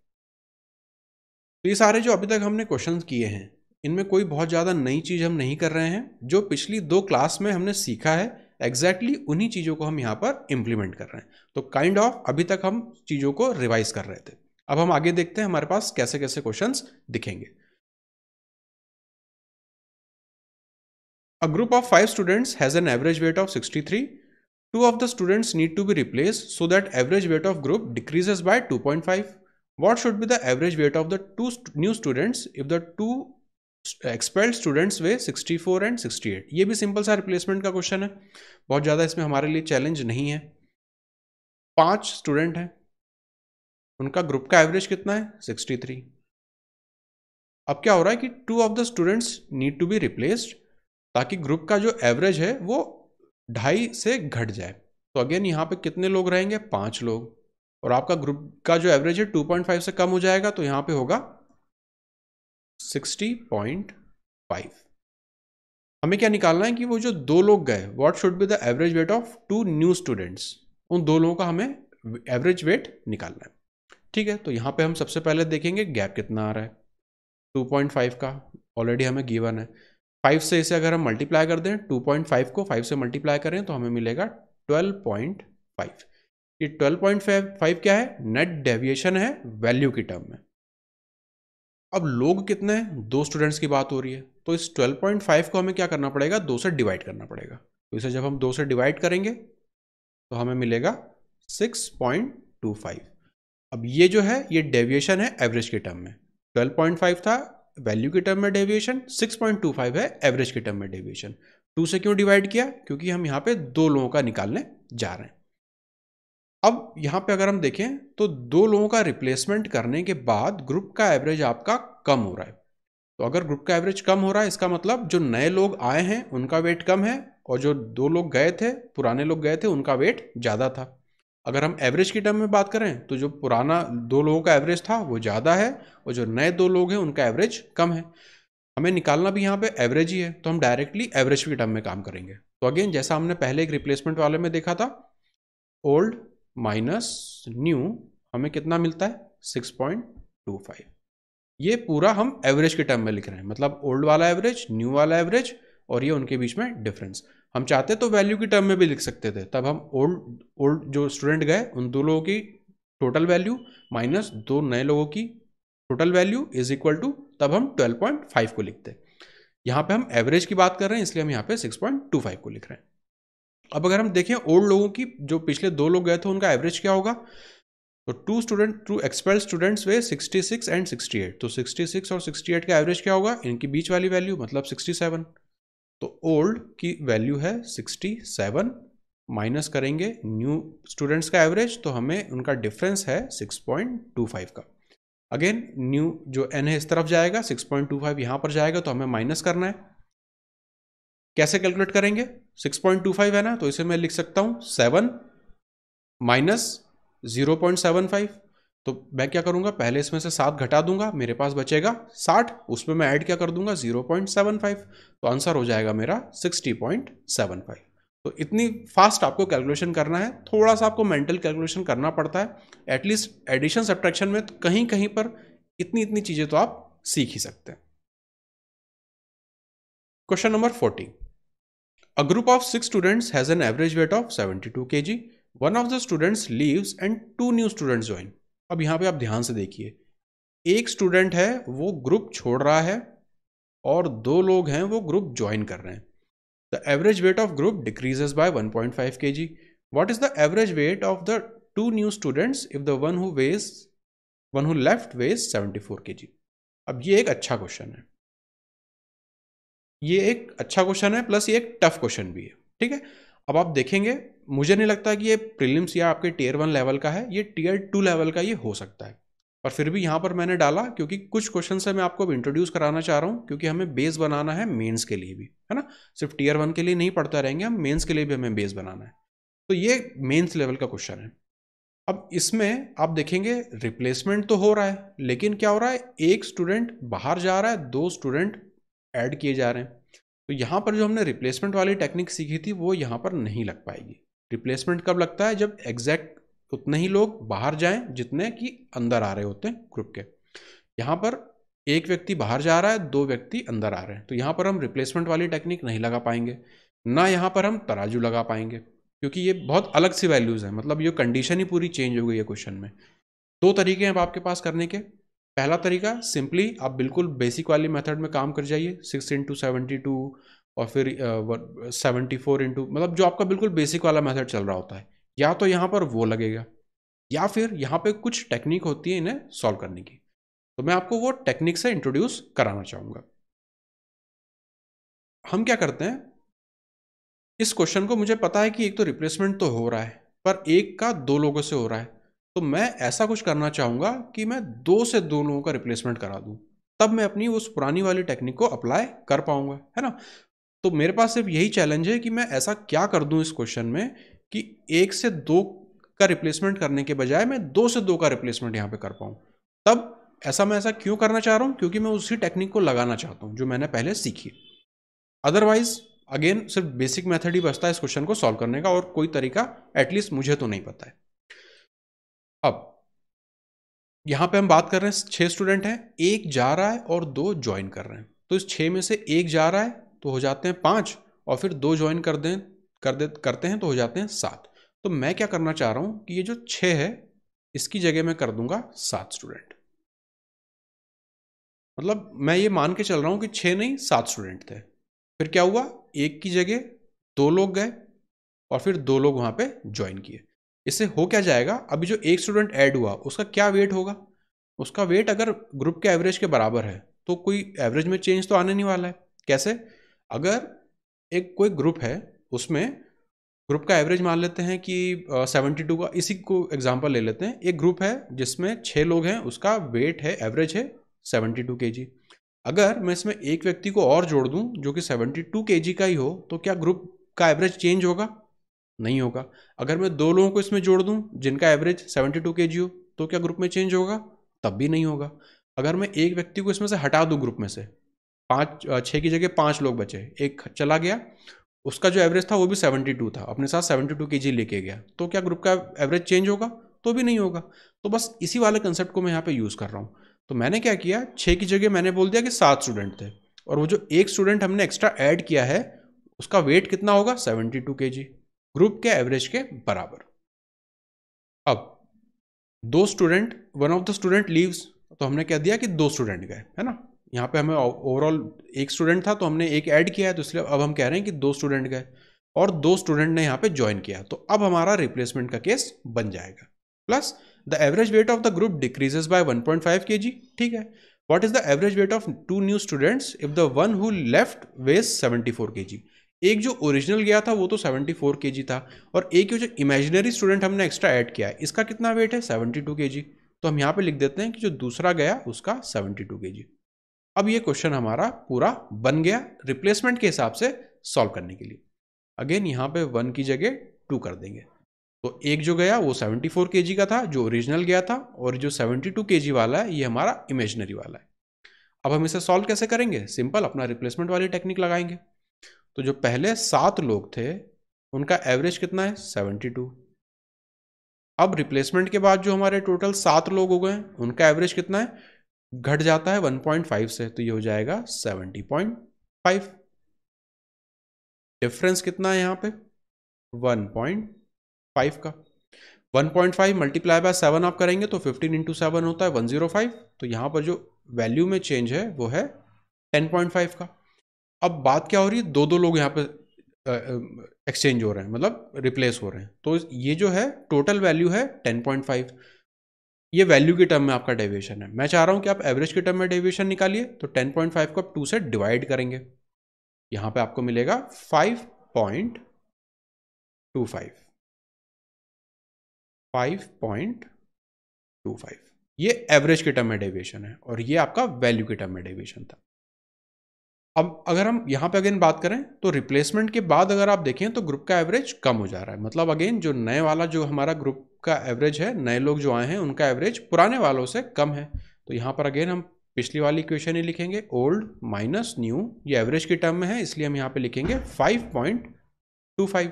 तो ये सारे जो अभी तक हमने क्वेश्चंस किए हैं, इनमें कोई बहुत ज़्यादा नई चीज़ हम नहीं कर रहे हैं। जो पिछली 2 क्लास में हमने सीखा है एग्जैक्टली उन्हीं चीज़ों को हम यहाँ पर इम्प्लीमेंट कर रहे हैं। तो काइंड ऑफ अभी तक हम चीज़ों को रिवाइज कर रहे थे। अब हम आगे देखते हैं हमारे पास कैसे कैसे क्वेश्चंस दिखेंगे। A group of 5 students has an average weight of 63. 2 of the students need to be replaced so that average weight of group decreases by 2.5. What should be the average weight of the 2 new students if the 2 expelled students weigh 64 and 68? ये भी सिंपल सा रिप्लेसमेंट का क्वेश्चन है, बहुत ज़्यादा इसमें हमारे लिए चैलेंज नहीं है। 5 स्टूडेंट हैं, उनका ग्रुप का एवरेज कितना है, 63। अब क्या हो रहा है कि 2 of the students need to be replaced, ताकि ग्रुप का जो एवरेज है वो 2.5 से घट जाए। तो अगेन यहाँ पे कितने लोग रहेंगे, 5 लोग, और आपका ग्रुप का जो एवरेज है 2.5 से कम हो जाएगा, तो यहाँ पे होगा 60.5। हमें क्या निकालना है कि वो जो 2 लोग गए, what should be the average weight of 2 new students, उन 2 लोगों का हमें एवरेज वेट निकालना है। ठीक है, तो यहाँ पे हम सबसे पहले देखेंगे गैप कितना आ रहा है। 2.5 का ऑलरेडी हमें गिवन है। 5 से इसे अगर हम मल्टीप्लाई कर दें, 2.5 को 5 से मल्टीप्लाई करें तो हमें मिलेगा 12.5। ये 12.5 क्या है, नेट डेविएशन है वैल्यू की टर्म में। अब लोग कितने हैं, 2 स्टूडेंट्स की बात हो रही है, तो इस 12.5 को हमें क्या करना पड़ेगा, 2 से डिवाइड करना पड़ेगा। तो इसे जब हम 2 से डिवाइड करेंगे तो हमें मिलेगा 6.25। अब ये जो है ये डेविएशन है एवरेज के टर्म में। 12.5 था वैल्यू की टर्म में डेविएशन, 6.25 है एवरेज की टर्म में डेविएशन। 2 से क्यों डिवाइड किया, क्योंकि हम यहाँ पे 2 लोगों का निकालने जा रहे हैं। अब यहाँ पे अगर हम देखें तो 2 लोगों का रिप्लेसमेंट करने के बाद ग्रुप का एवरेज आपका कम हो रहा है। तो अगर ग्रुप का एवरेज कम हो रहा है, इसका मतलब जो नए लोग आए हैं उनका वेट कम है, और जो 2 लोग गए थे, पुराने लोग गए थे, उनका वेट ज़्यादा था। अगर हम एवरेज की टर्म में बात करें तो जो पुराना 2 लोगों का एवरेज था वो ज़्यादा है, और जो नए 2 लोग हैं उनका एवरेज कम है। हमें निकालना भी यहाँ पे एवरेज ही है, तो हम डायरेक्टली एवरेज की टर्म में काम करेंगे। तो अगेन जैसा हमने पहले एक रिप्लेसमेंट वाले में देखा था, ओल्ड माइनस न्यू, हमें कितना मिलता है, 6.25। ये पूरा हम एवरेज के टर्म में लिख रहे हैं, मतलब ओल्ड वाला एवरेज, न्यू वाला एवरेज, और ये उनके बीच में डिफरेंस। हम चाहते तो वैल्यू की टर्म में भी लिख सकते थे, तब हम ओल्ड जो स्टूडेंट गए उन 2 लोगों की टोटल वैल्यू माइनस 2 नए लोगों की total value is equal to, तब हम 12.5 को लिखते। यहाँ पे हम एवरेज की बात कर रहे हैं, इसलिए हम यहाँ पे 6.25 को लिख रहे हैं। अब अगर हम देखें ओल्ड लोगों की, जो पिछले 2 लोग गए थे, उनका एवरेज क्या होगा, तो 2 एक्सपेल्ड स्टूडेंट्स वे 66 एंड 68। तो 66 और 68 का एवरेज क्या होगा, इनकी बीच वाली वैल्यू, मतलब 67। तो ओल्ड की वैल्यू है 67, माइनस करेंगे न्यू स्टूडेंट्स का एवरेज, तो हमें उनका डिफरेंस है 6.25 का। अगेन न्यू जो n है इस तरफ जाएगा, 6.25 यहाँ पर जाएगा, तो हमें माइनस करना है। कैसे कैलकुलेट करेंगे, 6.25 है ना, तो इसे मैं लिख सकता हूँ 7 माइनस 0.75। तो मैं क्या करूंगा, पहले इसमें से 7 घटा दूंगा, मेरे पास बचेगा 60, उसमें मैं ऐड क्या कर दूंगा, 0.75। तो आंसर हो जाएगा मेरा 60.75। तो इतनी फास्ट आपको कैलकुलेशन करना है, थोड़ा सा आपको मेंटल कैलकुलेशन करना पड़ता है, एटलीस्ट एडिशन सब्ट्रैक्शन में कहीं कहीं पर इतनी इतनी चीजें तो आप सीख ही सकते हैं। Question number 40, A group of 6 students has an average weight of 72 kg. One of the students leaves and 2 new students join. अब यहाँ पे आप ध्यान से देखिए, एक स्टूडेंट है वो ग्रुप छोड़ रहा है और 2 लोग हैं वो ग्रुप ज्वाइन कर रहे हैं. The average weight of group decreases by 1.5 kg. What is the average weight of the 2 new students if the one who left weighs 74 kg? अब ये एक अच्छा क्वेश्चन है, ये एक अच्छा क्वेश्चन है प्लस ये एक टफ क्वेश्चन भी है. ठीक है, अब आप देखेंगे, मुझे नहीं लगता कि ये प्रीलिम्स या आपके टियर 1 लेवल का है, ये टियर 2 लेवल का ये हो सकता है. पर फिर भी यहाँ पर मैंने डाला क्योंकि कुछ क्वेश्चन से मैं आपको अब इंट्रोड्यूस कराना चाह रहा हूँ, क्योंकि हमें बेस बनाना है मेंस के लिए भी, है ना. सिर्फ टियर 1 के लिए नहीं पढ़ते रहेंगे हम, मेंस के लिए भी हमें बेस बनाना है. तो ये मेंस लेवल का क्वेश्चन है. अब इसमें आप देखेंगे रिप्लेसमेंट तो हो रहा है, लेकिन क्या हो रहा है, एक स्टूडेंट बाहर जा रहा है, 2 स्टूडेंट ऐड किए जा रहे हैं. तो यहाँ पर जो हमने रिप्लेसमेंट वाली टेक्निक सीखी थी वो यहाँ पर नहीं लग पाएगी. रिप्लेसमेंट कब लगता है, जब एग्जैक्ट उतने ही लोग बाहर जाएं जितने कि अंदर आ रहे होते हैं ग्रुप के. यहाँ पर एक व्यक्ति बाहर जा रहा है, 2 व्यक्ति अंदर आ रहे हैं, तो यहाँ पर हम रिप्लेसमेंट वाली टेक्निक नहीं लगा पाएंगे, ना यहाँ पर हम तराजू लगा पाएंगे, क्योंकि ये बहुत अलग सी वैल्यूज़ हैं. मतलब ये कंडीशन ही पूरी चेंज हो गई है क्वेश्चन में. 2 तरीके हैं अब आपके पास करने के. पहला तरीका, सिंपली आप बिल्कुल बेसिक वाली मेथड में काम कर जाइए, 6 इंटू 72 और फिर 74 इंटू, मतलब जो आपका बिल्कुल बेसिक वाला मेथड चल रहा होता है, या तो यहाँ पर वो लगेगा, या फिर यहाँ पे कुछ टेक्निक होती है इन्हें सॉल्व करने की. तो मैं आपको वो टेक्निक से इंट्रोड्यूस कराना चाहूँगा. हम क्या करते हैं, इस क्वेश्चन को मुझे पता है कि एक तो रिप्लेसमेंट तो हो रहा है, पर एक का 2 लोगों से हो रहा है, तो मैं ऐसा कुछ करना चाहूँगा कि मैं 2 से 2 लोगों का रिप्लेसमेंट करा दूँ, तब मैं अपनी उस पुरानी वाली टेक्निक को अप्लाई कर पाऊँगा, है ना. तो मेरे पास सिर्फ यही चैलेंज है कि मैं ऐसा क्या कर दूँ इस क्वेश्चन में कि 1 से 2 का रिप्लेसमेंट करने के बजाय मैं 2 से 2 का रिप्लेसमेंट यहाँ पे कर पाऊँ. तब मैं ऐसा क्यों करना चाह रहा हूँ, क्योंकि मैं उसी टेक्निक को लगाना चाहता हूँ जो मैंने पहले सीखी. अदरवाइज अगेन सिर्फ बेसिक मेथड ही बचता है इस क्वेश्चन को सॉल्व करने का, और कोई तरीका एटलीस्ट मुझे तो नहीं पता है. अब यहाँ पे हम बात कर रहे हैं 6 स्टूडेंट हैं, एक जा रहा है और 2 ज्वाइन कर रहे हैं. तो इस 6 में से एक जा रहा है तो हो जाते हैं 5, और फिर 2 ज्वाइन करते हैं तो हो जाते हैं 7. तो मैं क्या करना चाह रहा हूँ कि ये जो 6 है इसकी जगह मैं कर दूंगा 7 स्टूडेंट. मतलब मैं ये मान के चल रहा हूँ कि 6 नहीं 7 स्टूडेंट थे. फिर क्या हुआ, एक की जगह 2 लोग गए और फिर 2 लोग वहाँ पे ज्वाइन किए. इससे हो क्या जाएगा, अभी जो एक स्टूडेंट ऐड हुआ उसका क्या वेट होगा, उसका वेट अगर ग्रुप के एवरेज के बराबर है तो कोई एवरेज में चेंज तो आने नहीं वाला है. कैसे, अगर एक कोई ग्रुप है उसमें ग्रुप का एवरेज मान लेते हैं कि 72 का, इसी को एग्जांपल ले लेते हैं. एक ग्रुप है जिसमें 6 लोग हैं, उसका वेट है, एवरेज है 72 kg. अगर मैं इसमें एक व्यक्ति को और जोड़ दूं जो कि 72 kg का ही हो, तो क्या ग्रुप का एवरेज चेंज होगा, नहीं होगा. अगर मैं 2 लोगों को इसमें जोड़ दूं जिनका एवरेज 72 kg हो, तो क्या ग्रुप में चेंज होगा, तब भी नहीं होगा. अगर मैं एक व्यक्ति को इसमें से हटा दूं ग्रुप में से, 6 की जगह 5 लोग बचे, एक चला गया, उसका जो एवरेज था वो भी 72 था, अपने साथ 72 kg लेके गया, तो क्या ग्रुप का एवरेज चेंज होगा, तो भी नहीं होगा. तो बस इसी वाले कंसेप्ट को मैं यहाँ पे यूज़ कर रहा हूँ. तो मैंने क्या किया, 6 की जगह मैंने बोल दिया कि 7 स्टूडेंट थे, और वो जो एक स्टूडेंट हमने एक्स्ट्रा ऐड किया है उसका वेट कितना होगा, 72 kg, ग्रुप के एवरेज के बराबर. अब 2 student, one of the student leaves, तो हमने क्या दिया कि 2 स्टूडेंट गए, है ना. यहाँ पे हमें ओवरऑल एक स्टूडेंट था तो हमने एक ऐड किया है, तो इसलिए अब हम कह रहे हैं कि 2 स्टूडेंट गए और 2 स्टूडेंट ने यहाँ पे ज्वाइन किया, तो अब हमारा रिप्लेसमेंट का केस बन जाएगा. Plus the average weight of the group decreases by 1.5 kg. ठीक है, what is the average weight of 2 new students if the one who left weighs 74 kg. एक जो ओरिजिनल गया था वो तो 74 kg था, और एक जो इमेजिनरी स्टूडेंट हमने एक्स्ट्रा ऐड किया है इसका कितना वेट है, 72 kg. तो हम यहाँ पे लिख देते हैं कि जो दूसरा गया उसका 72 kg. अब ये क्वेश्चन हमारा पूरा बन गया रिप्लेसमेंट के हिसाब से सॉल्व करने के लिए. अगेन यहाँ पे 1 की जगह 2 कर देंगे, तो एक जो गया वो 74 kg का था जो ओरिजिनल गया था, और जो 72 kg वाला है ये हमारा इमेजिनरी वाला है. अब हम इसे सॉल्व कैसे करेंगे, सिंपल अपना रिप्लेसमेंट वाली टेक्निक लगाएंगे. तो जो पहले 7 लोग थे उनका एवरेज कितना है, 72. अब रिप्लेसमेंट के बाद जो हमारे टोटल 7 लोग हो गए उनका एवरेज कितना है, घट जाता है 1.5 से, तो ये हो जाएगा 70.5. डिफरेंस कितना है यहाँ पे 1.5 का। 1.5 मल्टीप्लाई बाय 7 आप करेंगे तो 15 इंटू 7 होता है 105। तो यहाँ पर जो वैल्यू में चेंज है वो है 10.5 का। अब बात क्या हो रही है, दो दो लोग यहाँ पे एक्सचेंज हो रहे हैं, मतलब रिप्लेस हो रहे हैं। तो ये जो है टोटल वैल्यू है 10.5। ये वैल्यू के टर्म में आपका डेविएशन है। मैं चाह रहा हूं कि आप एवरेज के टर्म में डेविएशन निकालिए। तो 10.5 को आप 2 से डिवाइड करेंगे, यहां पे आपको मिलेगा 5.25। 5.25 ये एवरेज के टर्म में डेविएशन है और ये आपका वैल्यू के टर्म में डेविएशन था। अब अगर हम यहाँ पे अगेन बात करें तो रिप्लेसमेंट के बाद अगर आप देखें तो ग्रुप का एवरेज कम हो जा रहा है। मतलब अगेन जो नए वाला जो हमारा ग्रुप का एवरेज है, नए लोग जो आए हैं उनका एवरेज पुराने वालों से कम है। तो यहाँ पर अगेन हम पिछली वाली इक्वेशन ही लिखेंगे, ओल्ड माइनस न्यू। ये एवरेज के टर्म में है इसलिए हम यहाँ पे लिखेंगे 5.25।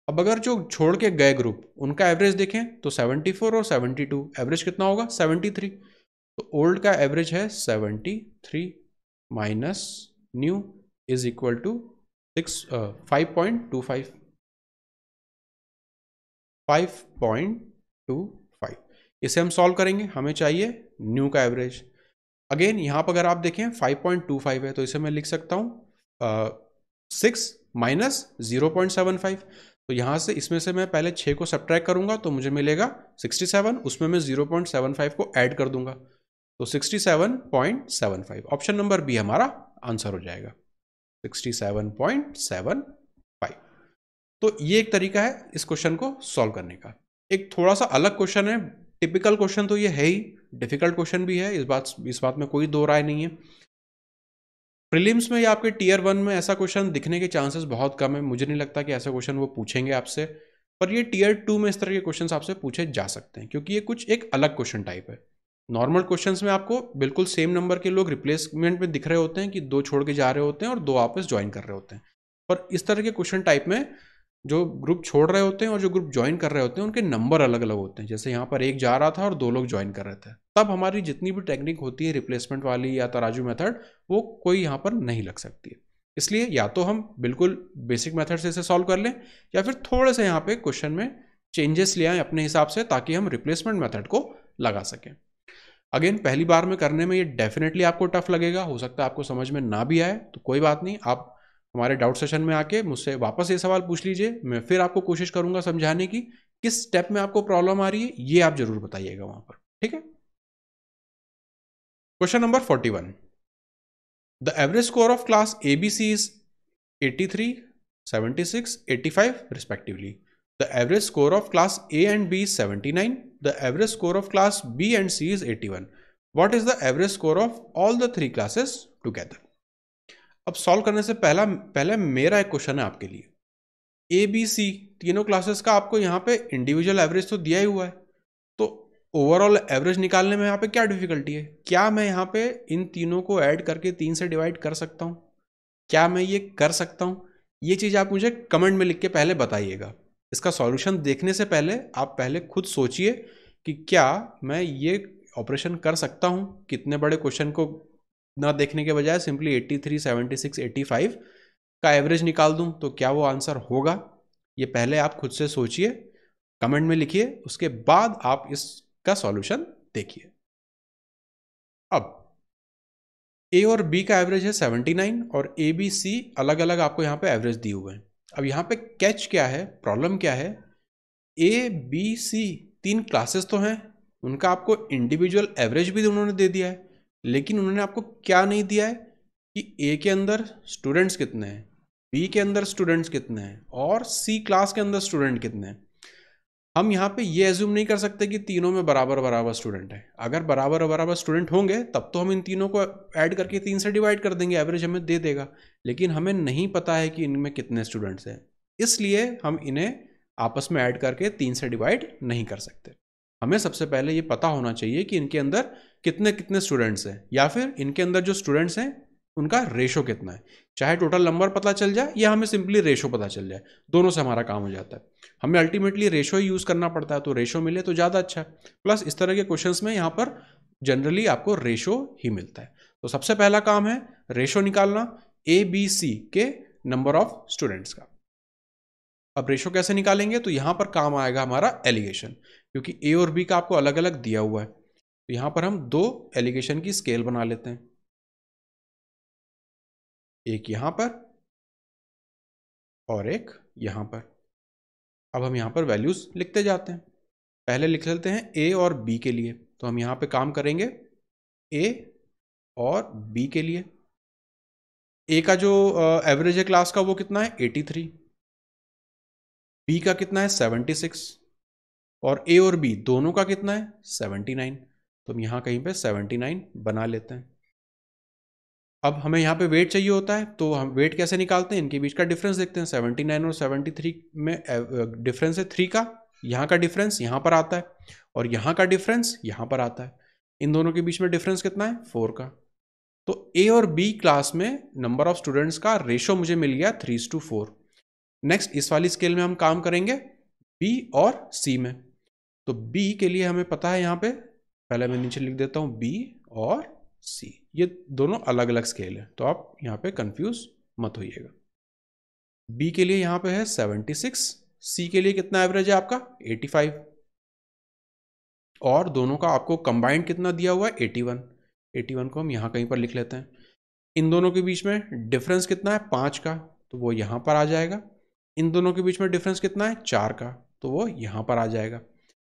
अब अगर जो छोड़ के गए ग्रुप उनका एवरेज देखें तो 74 और 72, एवरेज कितना होगा 73। तो ओल्ड का एवरेज है 73 minus new is equal to 5.25। 5.25 इसे हम सॉल्व करेंगे, हमें चाहिए न्यू का एवरेज। अगेन यहाँ पर अगर आप देखें 5.25 है तो इसे मैं लिख सकता हूँ 6 माइनस 0.75। तो यहाँ से इसमें से मैं पहले 6 को सब्ट्रैक्ट करूंगा तो मुझे मिलेगा 67, उसमें मैं 0.75 को ऐड कर दूंगा तो 67.75। ऑप्शन नंबर बी हमारा आंसर हो जाएगा 67.75। तो ये एक तरीका है इस क्वेश्चन को सॉल्व करने का। एक थोड़ा सा अलग क्वेश्चन है, टिपिकल क्वेश्चन तो ये है ही, डिफिकल्ट क्वेश्चन भी है, इस बात में कोई दो राय नहीं है। प्रीलिम्स में या आपके टीयर 1 में ऐसा क्वेश्चन दिखने के चांसेस बहुत कम है। मुझे नहीं लगता कि ऐसा क्वेश्चन वो पूछेंगे आपसे, पर ये टीयर 2 में इस तरह के क्वेश्चन आपसे पूछे जा सकते हैं क्योंकि ये कुछ एक अलग क्वेश्चन टाइप है। नॉर्मल क्वेश्चंस में आपको बिल्कुल सेम नंबर के लोग रिप्लेसमेंट में दिख रहे होते हैं कि 2 छोड़ के जा रहे होते हैं और 2 वापस ज्वाइन कर रहे होते हैं। पर इस तरह के क्वेश्चन टाइप में जो ग्रुप छोड़ रहे होते हैं और जो ग्रुप ज्वाइन कर रहे होते हैं उनके नंबर अलग अलग होते हैं। जैसे यहाँ पर एक जा रहा था और 2 लोग ज्वाइन कर रहे थे, तब हमारी जितनी भी टेक्निक होती है रिप्लेसमेंट वाली या तराजू मेथड वो कोई यहाँ पर नहीं लग सकती है। इसलिए या तो हम बिल्कुल बेसिक मेथड से इसे सॉल्व कर लें या फिर थोड़े से यहाँ पे क्वेश्चन में चेंजेस ले आए अपने हिसाब से ताकि हम रिप्लेसमेंट मेथड को लगा सकें। अगेन पहली बार में करने में ये डेफिनेटली आपको टफ लगेगा, हो सकता है आपको समझ में ना भी आए, तो कोई बात नहीं, आप हमारे डाउट सेशन में आके मुझसे वापस ये सवाल पूछ लीजिए। मैं फिर आपको कोशिश करूंगा समझाने की, किस स्टेप में आपको प्रॉब्लम आ रही है ये आप जरूर बताइएगा वहां पर, ठीक है। Question number 41, the average score of class ABC is 83, 76, 85 respectively. The average score of class A and B is 79. The average score of class B and C is 81. What is the average score of all the 3 classes together? अब सॉल्व करने से पहले मेरा एक क्वेश्चन है आपके लिए। A, B, C तीनों क्लासेस का आपको यहाँ पे इंडिविजुअल एवरेज तो दिया ही हुआ है, तो ओवरऑल एवरेज निकालने में यहाँ पे क्या डिफिकल्टी है? क्या मैं यहाँ पे इन तीनों को ऐड करके 3 से डिवाइड कर सकता हूँ? क्या मैं ये कर सकता हूँ? ये चीज़ आप मुझे कमेंट में लिख के पहले बताइएगा। इसका सॉल्यूशन देखने से पहले आप पहले खुद सोचिए कि क्या मैं ये ऑपरेशन कर सकता हूँ। कितने बड़े क्वेश्चन को ना देखने के बजाय सिंपली 83, 76, 85 का एवरेज निकाल दूँ तो क्या वो आंसर होगा? ये पहले आप खुद से सोचिए, कमेंट में लिखिए, उसके बाद आप इसका सॉल्यूशन देखिए। अब A और B का एवरेज है 79 और A, B, C अलग अलग आपको यहाँ पे एवरेज दिए हुए हैं। अब यहाँ पे कैच क्या है, प्रॉब्लम क्या है? A, B, C 3 क्लासेस तो हैं, उनका आपको इंडिविजुअल एवरेज भी उन्होंने दे दिया है, लेकिन उन्होंने आपको क्या नहीं दिया है कि A के अंदर स्टूडेंट्स कितने हैं, B के अंदर स्टूडेंट्स कितने हैं और C क्लास के अंदर स्टूडेंट कितने हैं। हम यहाँ पे ये एज्यूम नहीं कर सकते कि तीनों में बराबर बराबर स्टूडेंट है। अगर बराबर बराबर स्टूडेंट होंगे तब तो हम इन तीनों को ऐड करके 3 से डिवाइड कर देंगे, एवरेज हमें दे देगा, लेकिन हमें नहीं पता है कि इनमें कितने स्टूडेंट्स हैं, इसलिए हम इन्हें आपस में ऐड करके 3 से डिवाइड नहीं कर सकते। हमें सबसे पहले ये पता होना चाहिए कि इनके अंदर कितने कितने स्टूडेंट्स हैं, या फिर इनके अंदर जो स्टूडेंट्स हैं उनका रेशो कितना है। चाहे टोटल नंबर पता चल जाए या हमें सिंपली रेशो पता चल जाए, दोनों से हमारा काम हो जाता है। हमें अल्टीमेटली रेशो ही यूज़ करना पड़ता है, तो रेशो मिले तो ज़्यादा अच्छा है। प्लस इस तरह के क्वेश्चंस में यहाँ पर जनरली आपको रेशो ही मिलता है। तो सबसे पहला काम है रेशो निकालना A, B, C के नंबर ऑफ स्टूडेंट्स का। अब रेशो कैसे निकालेंगे, तो यहां पर काम आएगा हमारा एलिगेशन, क्योंकि ए और बी का आपको अलग अलग दिया हुआ है। तो यहां पर हम दो एलिगेशन की स्केल बना लेते हैं, एक यहां पर और एक यहां पर। अब हम यहां पर वैल्यूज लिखते जाते हैं। पहले लिख लेते हैं ए और बी के लिए, तो हम यहां पे काम करेंगे ए और बी के लिए। ए का जो एवरेज है क्लास का वो कितना है 83, बी का कितना है 76, और ए और बी दोनों का कितना है 79। तो हम यहां कहीं पे 79 बना लेते हैं। अब हमें यहाँ पे वेट चाहिए होता है, तो हम वेट कैसे निकालते हैं, इनके बीच का डिफरेंस देखते हैं। 79 और 73 में डिफरेंस है 3 का, यहाँ का डिफरेंस यहाँ पर आता है और यहाँ का डिफरेंस यहाँ पर आता है। इन दोनों के बीच में डिफरेंस कितना है 4 का। तो ए और बी क्लास में नंबर ऑफ स्टूडेंट्स का रेशो मुझे मिल गया 3:4। नेक्स्ट इस वाली स्केल में हम काम करेंगे बी और सी में। तो बी के लिए हमें पता है, यहाँ पे पहले मैं नीचे लिख देता हूँ बी और सी, ये दोनों अलग अलग स्केल है, तो आप यहाँ पे कंफ्यूज मत होइएगा। बी के लिए यहाँ पे है 76, सी के लिए कितना एवरेज है आपका 85, और दोनों का आपको कंबाइंड कितना दिया हुआ है 81। 81 को हम यहाँ कहीं पर लिख लेते हैं। इन दोनों के बीच में डिफरेंस कितना है 5 का, तो वो यहाँ पर आ जाएगा। इन दोनों के बीच में डिफरेंस कितना है 4 का, तो वो यहाँ पर आ जाएगा।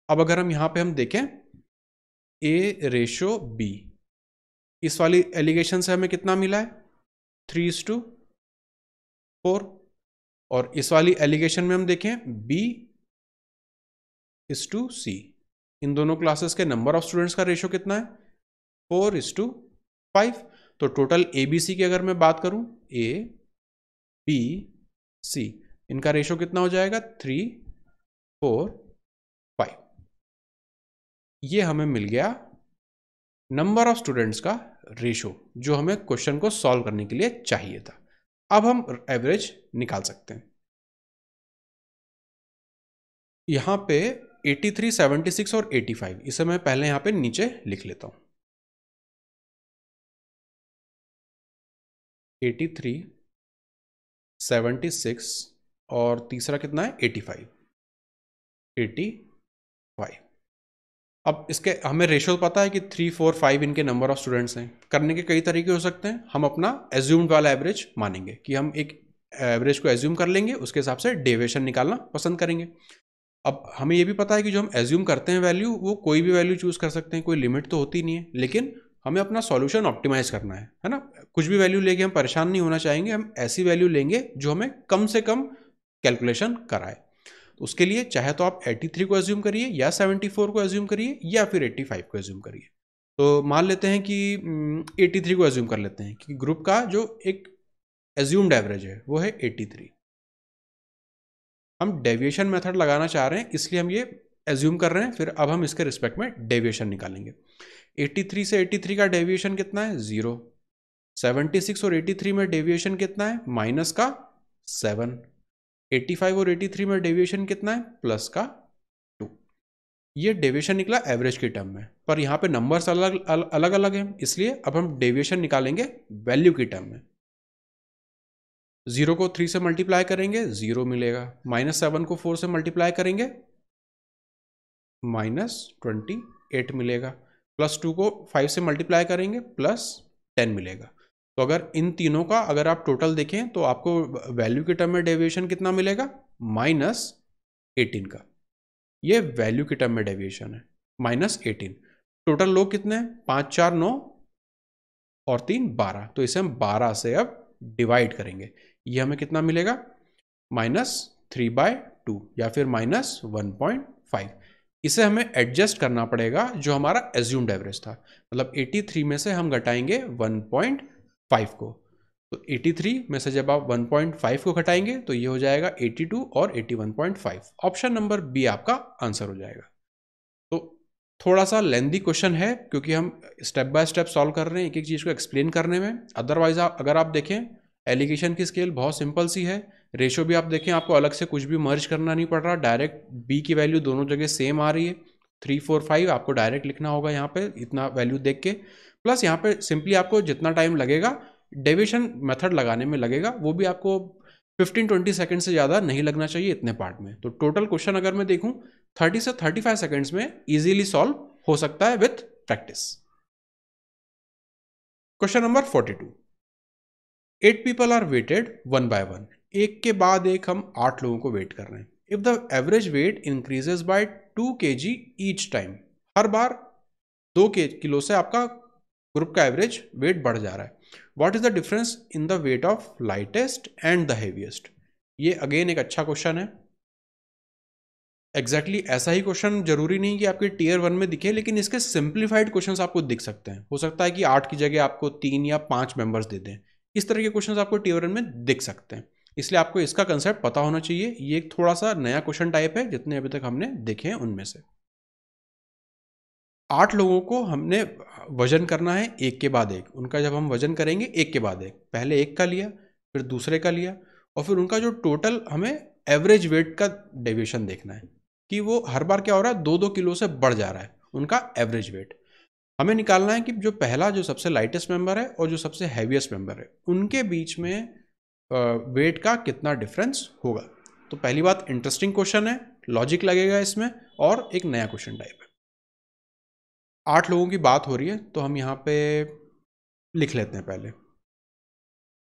अब अगर हम यहाँ पे हम देखें ए रेशो बी, इस वाली एलिगेशन से हमें कितना मिला है 3:4, और इस वाली एलिगेशन में हम देखें B:C, इन दोनों क्लासेस के नंबर ऑफ स्टूडेंट्स का रेशो कितना है 4:5। तो टोटल ABC की अगर मैं बात करूं ABC, इनका रेशो कितना हो जाएगा 3:4:5। ये हमें मिल गया नंबर ऑफ स्टूडेंट्स का रेशो, जो हमें क्वेश्चन को सॉल्व करने के लिए चाहिए था। अब हम एवरेज निकाल सकते हैं। यहां पे 83, 76 और 85, इसे मैं पहले यहां पे नीचे लिख लेता हूं। 83, 76 और तीसरा कितना है 85। अब इसके हमें रेशो पता है कि 3, 4, 5 इनके नंबर ऑफ स्टूडेंट्स हैं। करने के कई तरीके हो सकते हैं। हम अपना एज्यूम्ड वाला एवरेज मानेंगे कि हम एक एवरेज को एज्यूम कर लेंगे, उसके हिसाब से डेविएशन निकालना पसंद करेंगे। अब हमें ये भी पता है कि जो हम एज्यूम करते हैं वैल्यू, वो कोई भी वैल्यू चूज कर सकते हैं, कोई लिमिट तो होती नहीं है, लेकिन हमें अपना सॉल्यूशन ऑप्टिमाइज करना है ना। कुछ भी वैल्यू लेके हम परेशान नहीं होना चाहेंगे, हम ऐसी वैल्यू लेंगे जो हमें कम से कम कैलकुलेशन कराए। तो उसके लिए चाहे तो आप 83 को एज्यूम करिए, या 74 को एज्यूम करिए, या फिर 85 को एज्यूम करिए। तो मान लेते हैं कि 83 को एज्यूम कर लेते हैं कि ग्रुप का जो एक एज्यूम्ड एवरेज है वो है 83। हम डेविएशन मेथड लगाना चाह रहे हैं, इसलिए हम ये एज्यूम कर रहे हैं। फिर अब हम इसके रिस्पेक्ट में डेविएशन निकालेंगे। 83 से 83 का डेविएशन कितना है 0। 76 और 83 में डेविएशन कितना है माइनस का 7। 85 और 83 में डेविएशन कितना है प्लस का 2। ये डेविएशन निकला एवरेज के टर्म में, पर यहाँ पे नंबर्स अलग अलग हैं, इसलिए अब हम डेविएशन निकालेंगे वैल्यू की टर्म में। 0 को 3 से मल्टीप्लाई करेंगे 0 मिलेगा, -7 को 4 से मल्टीप्लाई करेंगे -28 मिलेगा, +2 को 5 से मल्टीप्लाई करेंगे +10 मिलेगा। तो अगर इन तीनों का अगर आप टोटल देखें तो आपको वैल्यू के टर्म में डेविएशन कितना मिलेगा -18 का। ये वैल्यू के टर्म में डेविएशन है -18। टोटल लोग कितने हैं 5, 4, 9 और 3, 12। तो इसे हम 12 से अब डिवाइड करेंगे। ये हमें कितना मिलेगा -3/2 या फिर -1.5। इसे हमें एडजस्ट करना पड़ेगा जो हमारा एज्यूम्ड एवरेज था। मतलब 83 में से हम घटाएंगे 1.5 को। तो 83 में से जब आप 1.5 को घटाएंगे तो ये हो जाएगा 82 और 81.5। ऑप्शन नंबर बी आपका आंसर हो जाएगा। तो थोड़ा सा लेंदी क्वेश्चन है, क्योंकि हम स्टेप बाय स्टेप सॉल्व कर रहे हैं एक एक चीज़ को एक्सप्लेन करने में। अदरवाइज अगर आप देखें एलिगेशन की स्केल बहुत सिंपल सी है। रेशो भी आप देखें, आपको अलग से कुछ भी मर्ज करना नहीं पड़ रहा, डायरेक्ट बी की वैल्यू दोनों जगह सेम आ रही है। 3, 4, 5 आपको डायरेक्ट लिखना होगा यहाँ पे इतना वैल्यू देख के। प्लस यहाँ पे सिंपली आपको जितना टाइम लगेगा डेविएशन मेथड लगाने में लगेगा, वो भी आपको 15-20 सेकंड से ज़्यादा नहीं लगना चाहिए इतने पार्ट में। तो टोटल क्वेश्चन अगर मैं देखूं 30 से 35 सेकंड्स में इजीली सॉल्व हो सकता है with practice. Question number 42, 8 people are weighted 1 by 1, एक के बाद एक हम 8 लोगों को वेट कर रहे हैं। If the average wait increases by 2 kg each time, her bar 2 kilo से आपका ग्रुप का एवरेज वेट बढ़ जा रहा है। What is the difference in the weight of lightest and the heaviest? ये अगेन एक अच्छा क्वेश्चन है। एग्जैक्टली ऐसा ही क्वेश्चन जरूरी नहीं कि आपके टीयर 1 में दिखे, लेकिन इसके सिंप्लीफाइड क्वेश्चंस आपको दिख सकते हैं। हो सकता है कि 8 की जगह आपको 3 या 5 मेंबर्स दे दें। इस तरह के क्वेश्चंस आपको टीयर 1 में दिख सकते हैं, इसलिए आपको इसका कंसेप्ट पता होना चाहिए। ये एक थोड़ा सा नया क्वेश्चन टाइप है जितने अभी तक हमने देखे हैं उनमें से। 8 लोगों को हमने वजन करना है एक के बाद एक। उनका जब हम वजन करेंगे एक के बाद एक, पहले एक का लिया, फिर दूसरे का लिया, और फिर उनका जो टोटल हमें एवरेज वेट का डेविएशन देखना है कि वो हर बार क्या हो रहा है, 2-2 किलो से बढ़ जा रहा है उनका एवरेज वेट। हमें निकालना है कि जो पहला जो सबसे लाइटेस्ट मेंबर है और जो सबसे हैवीएस्ट मेंबर है उनके बीच में वेट का कितना डिफरेंस होगा। तो पहली बात, इंटरेस्टिंग क्वेश्चन है, लॉजिक लगेगा इसमें, और एक नया क्वेश्चन टाइप है। 8 लोगों की बात हो रही है तो हम यहाँ पे लिख लेते हैं पहले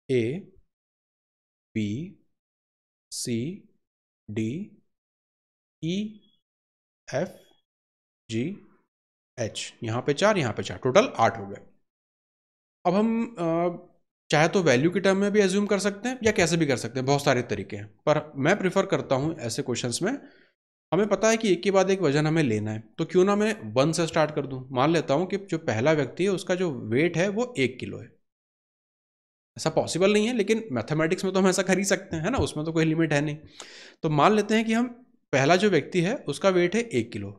A, B, C, D, E, F, G, H। यहाँ पे 4, यहाँ पे 4, टोटल 8 हो गए। अब हम चाहे तो वैल्यू की टर्म में भी एज्यूम कर सकते हैं या कैसे भी कर सकते हैं, बहुत सारे तरीके हैं, पर मैं प्रिफर करता हूँ ऐसे क्वेश्चंस में हमें पता है कि एक के बाद एक वजन हमें लेना है, तो क्यों ना मैं 1 से स्टार्ट कर दूं। मान लेता हूं कि जो पहला व्यक्ति है उसका जो वेट है वो 1 किलो है। ऐसा पॉसिबल नहीं है, लेकिन मैथमेटिक्स में तो हम ऐसा कर ही सकते हैं, है ना, उसमें तो कोई लिमिट है नहीं। तो मान लेते हैं कि हम पहला जो व्यक्ति है उसका वेट है 1 किलो।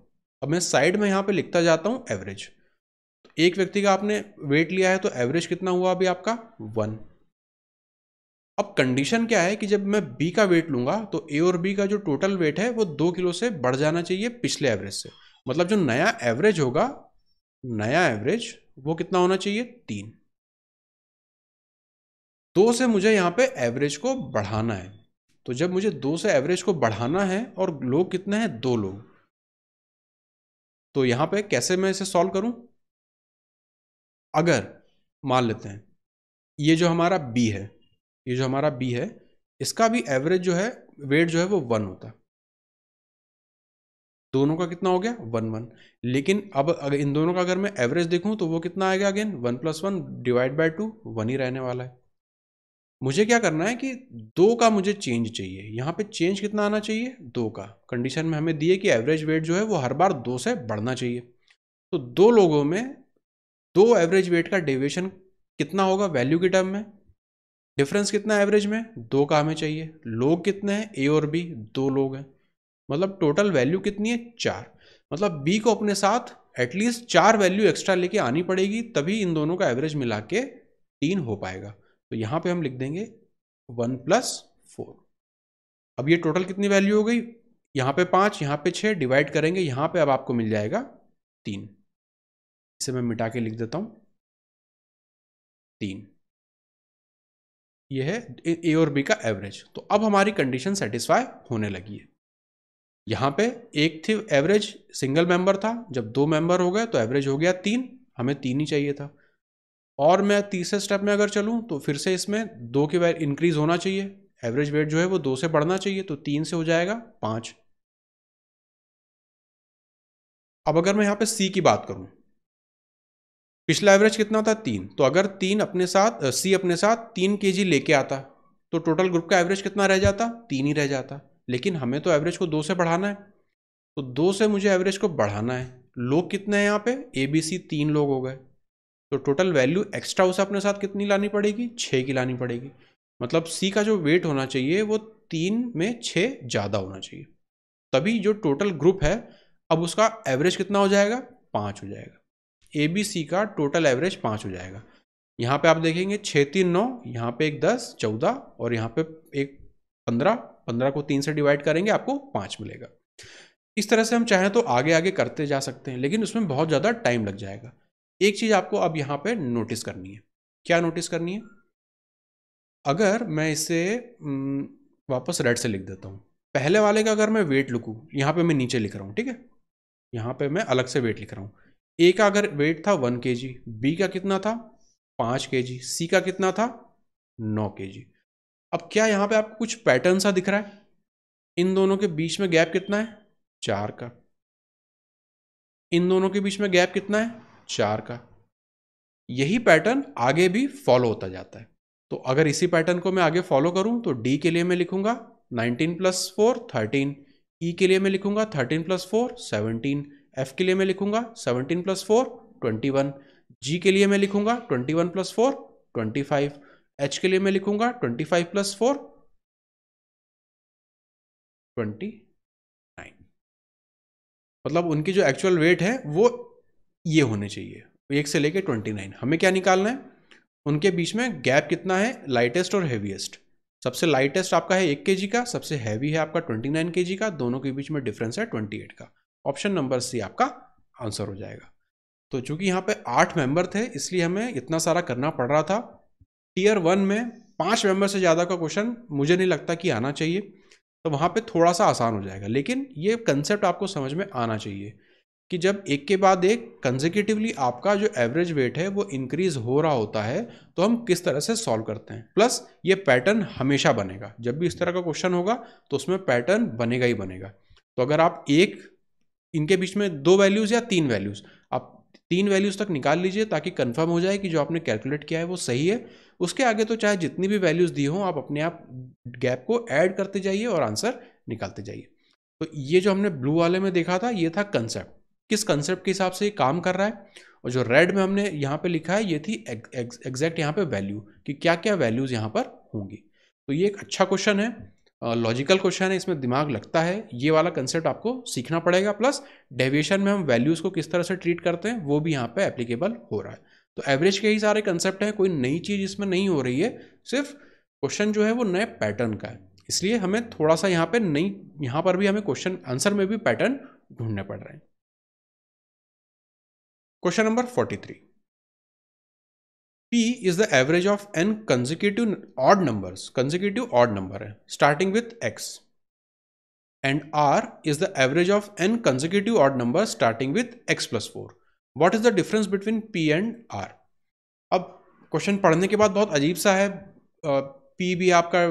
अब मैं साइड में यहाँ पे लिखता जाता हूँ एवरेज। तो एक व्यक्ति का आपने वेट लिया है तो एवरेज कितना हुआ अभी आपका 1। अब कंडीशन क्या है कि जब मैं बी का वेट लूंगा तो ए और बी का जो टोटल वेट है वो 2 किलो से बढ़ जाना चाहिए पिछले एवरेज से। मतलब जो नया एवरेज होगा, नया एवरेज वो कितना होना चाहिए, 3। 2 से मुझे यहाँ पे एवरेज को बढ़ाना है। तो जब मुझे 2 से एवरेज को बढ़ाना है और लोग कितने हैं, 2 लोग, तो यहाँ पे कैसे मैं इसे सॉल्व करूं? अगर मान लेते हैं ये जो हमारा बी है, ये जो हमारा बी है, इसका भी एवरेज जो है वेट जो है वो 1 होता है। दोनों का कितना हो गया, 1-1। लेकिन अब अगर इन दोनों का अगर मैं एवरेज देखूं तो वो कितना आएगा, अगेन 1 + 1 डिवाइड बाय 2, 1 ही रहने वाला है। मुझे क्या करना है कि 2 का मुझे चेंज चाहिए। यहाँ पे चेंज कितना आना चाहिए, 2 का। कंडीशन में हमें दिए कि एवरेज वेट जो है वो हर बार 2 से बढ़ना चाहिए। तो 2 लोगों में 2 एवरेज वेट का डेविएशन कितना होगा वैल्यू की टर्म में, डिफरेंस कितना है एवरेज में, 2 का हमें चाहिए। लोग कितने हैं, ए और बी, 2 लोग हैं। मतलब टोटल वैल्यू कितनी है, 4। मतलब बी को अपने साथ एटलीस्ट 4 वैल्यू एक्स्ट्रा लेके आनी पड़ेगी, तभी इन दोनों का एवरेज मिला के 3 हो पाएगा। तो यहां पे हम लिख देंगे 1 + 4। अब ये टोटल कितनी वैल्यू हो गई, यहां पे 5, यहां पे 6, डिवाइड करेंगे यहां पे, अब आपको मिल जाएगा 3। इसे मैं मिटा के लिख देता हूं 3। ये है ए और बी का एवरेज। तो अब हमारी कंडीशन सेटिस्फाई होने लगी है। यहाँ पे एक थी एवरेज, सिंगल मेंबर था, जब 2 मेंबर हो गए तो एवरेज हो गया 3, हमें 3 ही चाहिए था। और मैं तीसरे स्टेप में अगर चलूँ तो फिर से इसमें 2 की वैल्यू इंक्रीज होना चाहिए, एवरेज वेट जो है वो 2 से बढ़ना चाहिए, तो 3 से हो जाएगा 5। अब अगर मैं यहाँ पे सी की बात करूँ, पिछला एवरेज कितना था, 3। तो अगर 3 अपने साथ सी अपने साथ 3 kg लेके आता तो टोटल ग्रुप का एवरेज कितना रह जाता, 3 ही रह जाता। लेकिन हमें तो एवरेज को 2 से बढ़ाना है, तो 2 से मुझे एवरेज को बढ़ाना है। लोग कितने हैं यहाँ पे, ए बी सी 3 लोग हो गए, तो टोटल वैल्यू एक्स्ट्रा उसे अपने साथ कितनी लानी पड़ेगी, 6 की लानी पड़ेगी। मतलब सी का जो वेट होना चाहिए वो 3 में 6 ज़्यादा होना चाहिए, तभी जो टोटल ग्रुप है अब उसका एवरेज कितना हो जाएगा, 5 हो जाएगा। ए बी सी का टोटल एवरेज 5 हो जाएगा। यहाँ पे आप देखेंगे 6 3 9, यहाँ पे एक 10 14 और यहाँ पे एक 15, 15 को 3 से डिवाइड करेंगे आपको 5 मिलेगा। इस तरह से हम चाहें तो आगे आगे करते जा सकते हैं, लेकिन उसमें बहुत ज़्यादा टाइम लग जाएगा। एक चीज़ आपको अब यहाँ पे नोटिस करनी है। क्या नोटिस करनी है, अगर मैं इसे वापस रेड से लिख देता हूँ, पहले वाले का अगर मैं वेट लिखूँ, यहाँ पे मैं नीचे लिख रहा हूँ, ठीक है, यहाँ पे मैं अलग से वेट लिख रहा हूँ। ए का अगर वेट था 1 kg, बी का कितना था 5 kg, सी का कितना था 9 kg। अब क्या यहाँ पे आपको कुछ पैटर्न सा दिख रहा है? इन दोनों के बीच में गैप कितना है 4 का, इन दोनों के बीच में गैप कितना है 4 का। यही पैटर्न आगे भी फॉलो होता जाता है। तो अगर इसी पैटर्न को मैं आगे फॉलो करूं तो डी के लिए मैं लिखूंगा 19 + 4 13, ई के लिए मैं लिखूंगा 13 + 4 17, एफ के लिए मैं लिखूंगा 17 + 4 21, जी के लिए मैं लिखूंगा 21 + 4 25, एच के लिए मैं लिखूंगा 25 + 4 29। मतलब उनकी जो एक्चुअल वेट है वो ये होने चाहिए, 1 से लेके 29। हमें क्या निकालना है? उनके बीच में गैप कितना है, लाइटेस्ट और हैवीएस्ट। सबसे लाइटेस्ट आपका है 1 kg का, सबसे हैवी है आपका 29 kg का, दोनों के बीच में डिफरेंस है 28 का। ऑप्शन नंबर सी आपका आंसर हो जाएगा। तो चूंकि यहाँ पे 8 मेंबर थे इसलिए हमें इतना सारा करना पड़ रहा था। टीयर 1 में 5 मेंबर से ज़्यादा का क्वेश्चन मुझे नहीं लगता कि आना चाहिए, तो वहाँ पे थोड़ा सा आसान हो जाएगा। लेकिन ये कंसेप्ट आपको समझ में आना चाहिए कि जब एक के बाद एक कंसेक्यूटिवली आपका जो एवरेज वेट है वो इंक्रीज हो रहा होता है तो हम किस तरह से सॉल्व करते हैं। प्लस ये पैटर्न हमेशा बनेगा, जब भी इस तरह का क्वेश्चन होगा तो उसमें पैटर्न बनेगा ही बनेगा। तो अगर आप इनके बीच में 2 वैल्यूज़ या 3 वैल्यूज़, आप 3 वैल्यूज़ तक निकाल लीजिए ताकि कंफर्म हो जाए कि जो आपने कैलकुलेट किया है वो सही है। उसके आगे तो चाहे जितनी भी वैल्यूज़ दी हों, आप अपने आप गैप को ऐड करते जाइए और आंसर निकालते जाइए। तो ये जो हमने ब्लू वाले में देखा था ये था कंसेप्ट, किस कंसेप्ट के हिसाब से ये काम कर रहा है। और जो रेड में हमने यहाँ पे लिखा है ये थी एग्जैक्ट यहाँ पे वैल्यू कि क्या क्या वैल्यूज़ यहाँ पर होंगी। तो ये एक अच्छा क्वेश्चन है, लॉजिकल क्वेश्चन है, इसमें दिमाग लगता है। ये वाला कंसेप्ट आपको सीखना पड़ेगा। प्लस डेविएशन में हम वैल्यूज़ को किस तरह से ट्रीट करते हैं वो भी यहाँ पे एप्लीकेबल हो रहा है। तो एवरेज के ही सारे कंसेप्ट हैं, कोई नई चीज़ इसमें नहीं हो रही है, सिर्फ क्वेश्चन जो है वो नए पैटर्न का है। इसलिए हमें थोड़ा सा यहाँ पे नई, यहाँ पर भी हमें क्वेश्चन आंसर में भी पैटर्न ढूंढने पड़ रहे हैं। Question number 43, P is the average of n consecutive odd numbers, consecutive odd number है starting with x, and R is the average of n consecutive odd numbers starting with x plus 4. What is the difference between P and R? अब क्वेश्चन पढ़ने के बाद बहुत अजीब सा है। P भी आपका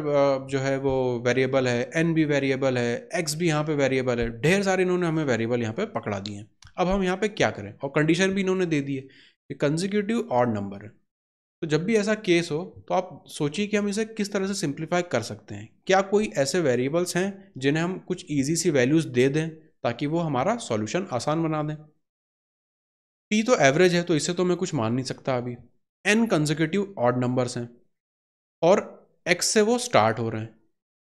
जो है वो वेरिएबल है, n भी वेरिएबल है, x भी यहाँ पे वेरिएबल है, ढेर सारे इन्होंने हमें वेरिएबल यहाँ पे पकड़ा दिए हैं। अब हम यहाँ पे क्या करें, और कंडीशन भी इन्होंने दे दी है कि कंसेक्यूटिव ऑड नंबर है। तो जब भी ऐसा केस हो तो आप सोचिए कि हम इसे किस तरह से सिंप्लीफाई कर सकते हैं। क्या कोई ऐसे वेरिएबल्स हैं जिन्हें हम कुछ इजी सी वैल्यूज दे दें ताकि वो हमारा सॉल्यूशन आसान बना दें। पी तो एवरेज है तो इसे तो मैं कुछ मान नहीं सकता अभी। एन कंसेक्यूटिव ऑड नंबर्स हैं और एक्स से वो स्टार्ट हो रहे हैं।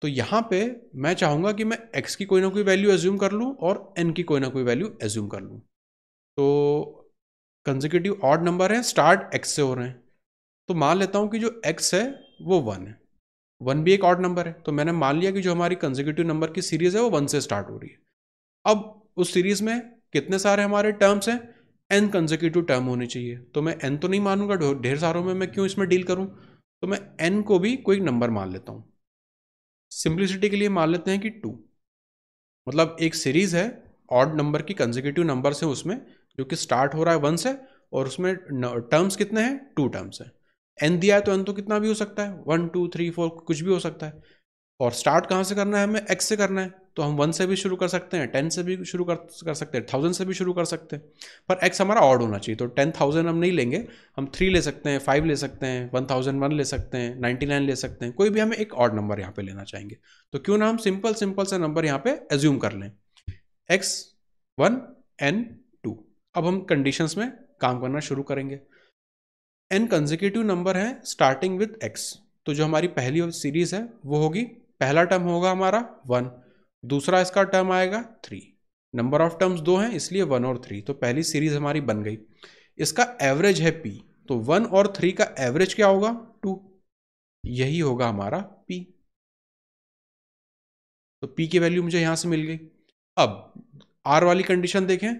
तो यहाँ पे मैं चाहूँगा कि मैं एक्स की कोई ना कोई वैल्यू एज्यूम कर लूँ और एन की कोई ना कोई वैल्यू एज्यूम कर लूँ। तो कंसेक्यूटिव ऑड नंबर है, स्टार्ट एक्स से हो रहे हैं, तो मान लेता हूँ कि जो x है वो 1 है। 1 भी एक ऑड नंबर है, तो मैंने मान लिया कि जो हमारी कंसेक्यूटिव नंबर की सीरीज है वो 1 से स्टार्ट हो रही है। अब उस सीरीज में कितने सारे हमारे टर्म्स हैं, n कंसेक्यूटिव टर्म होने चाहिए। तो मैं n तो नहीं मानूंगा, ढेर सारों में मैं क्यों इसमें डील करूं, तो मैं n को भी कोई नंबर मान लेता हूं। सिंप्लिसिटी के लिए मान लेते हैं कि 2। मतलब एक सीरीज है ऑड नंबर की, कंसेक्यूटिव नंबर्स हैं उसमें, जो कि स्टार्ट हो रहा है 1 से, और उसमें टर्म्स कितने हैं, 2 टर्म्स हैं। n दिया है तो n तो कितना भी हो सकता है, 1 2 3 4 कुछ भी हो सकता है। और स्टार्ट कहाँ से करना है, हमें x से करना है, तो हम 1 से भी शुरू कर सकते हैं, 10 से भी शुरू कर सकते हैं, 1000 से भी शुरू कर सकते हैं। पर x हमारा ऑड होना चाहिए, तो 10,000 हम नहीं लेंगे, हम 3 ले सकते हैं, 5 ले सकते हैं, 1001 ले सकते हैं, 99 ले सकते हैं, कोई भी हमें एक ऑड नंबर यहाँ पे लेना चाहेंगे। तो क्यों ना हम सिंपल से नंबर यहाँ पे एज्यूम कर लें, x 1 n 2। अब हम कंडीशंस में काम करना शुरू करेंगे। n कंसेक्यूटिव नंबर है स्टार्टिंग विद x, तो जो हमारी पहली सीरीज है वो होगी, पहला टर्म होगा हमारा 1, दूसरा इसका टर्म आएगा 3। नंबर ऑफ टर्म्स 2 हैं इसलिए 1 और 3, तो पहली सीरीज हमारी बन गई। इसका एवरेज है p, तो 1 और 3 का एवरेज क्या होगा, 2, यही होगा हमारा p। तो p की वैल्यू मुझे यहां से मिल गई। अब r वाली कंडीशन देखें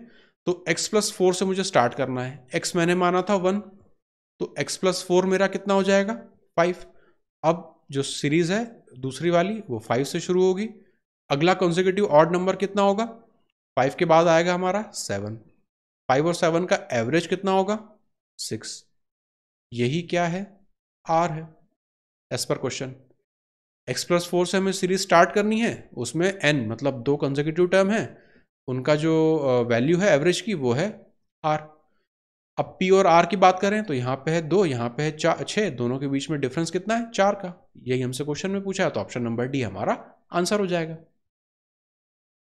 तो x + 4 से मुझे स्टार्ट करना है, x मैंने माना था 1, तो x + 4 मेरा कितना हो जाएगा 5। अब जो सीरीज है दूसरी वाली वो 5 से शुरू होगी। अगला कंसेक्यूटिव ऑड नंबर कितना होगा? 5 के बाद आएगा हमारा 7। 5 और 7 का एवरेज कितना होगा? 6। यही क्या है? आर है एज पर क्वेश्चन। x+4 से हमें सीरीज स्टार्ट करनी है, उसमें n मतलब 2 कंसेक्यूटिव टर्म है, उनका जो वैल्यू है एवरेज की वो है r। अब p और r की बात करें तो यहाँ पे है 2, यहाँ पे है 6, दोनों के बीच में डिफरेंस कितना है? 4 का। यही हमसे क्वेश्चन में पूछा है, तो ऑप्शन नंबर डी हमारा आंसर हो जाएगा।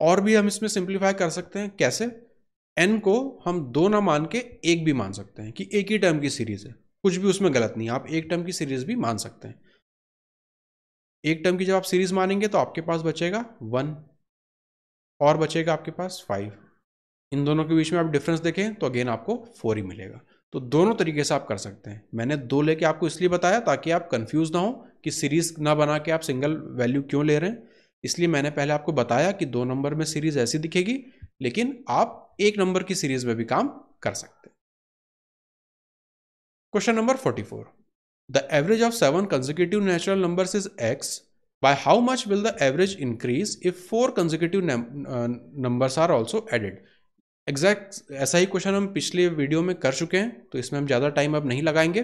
और भी हम इसमें सिंप्लीफाई कर सकते हैं। कैसे? n को हम 2 ना मान के 1 भी मान सकते हैं कि एक ही टर्म की सीरीज है, कुछ भी उसमें गलत नहीं है, आप एक टर्म की सीरीज भी मान सकते हैं। एक टर्म की जब आप सीरीज मानेंगे तो आपके पास बचेगा 1 और बचेगा आपके पास 5। इन दोनों के बीच में आप डिफरेंस देखें तो अगेन आपको 4 ही मिलेगा। तो दोनों तरीके से आप कर सकते हैं। मैंने 2 लेके आपको इसलिए बताया ताकि आप कंफ्यूज ना हो कि सीरीज ना बना के आप सिंगल वैल्यू क्यों ले रहे हैं। इसलिए मैंने पहले आपको बताया कि 2 नंबर में सीरीज ऐसी दिखेगी, लेकिन आप 1 नंबर की सीरीज में भी काम कर सकते हैं। Question number 44, the average of 7 consecutive natural numbers is x. By how much will the average increase if 4 consecutive numbers are also added? Exact ऐसा ही क्वेश्चन हम पिछले वीडियो में कर चुके हैं, तो इसमें हम ज़्यादा टाइम अब नहीं लगाएंगे।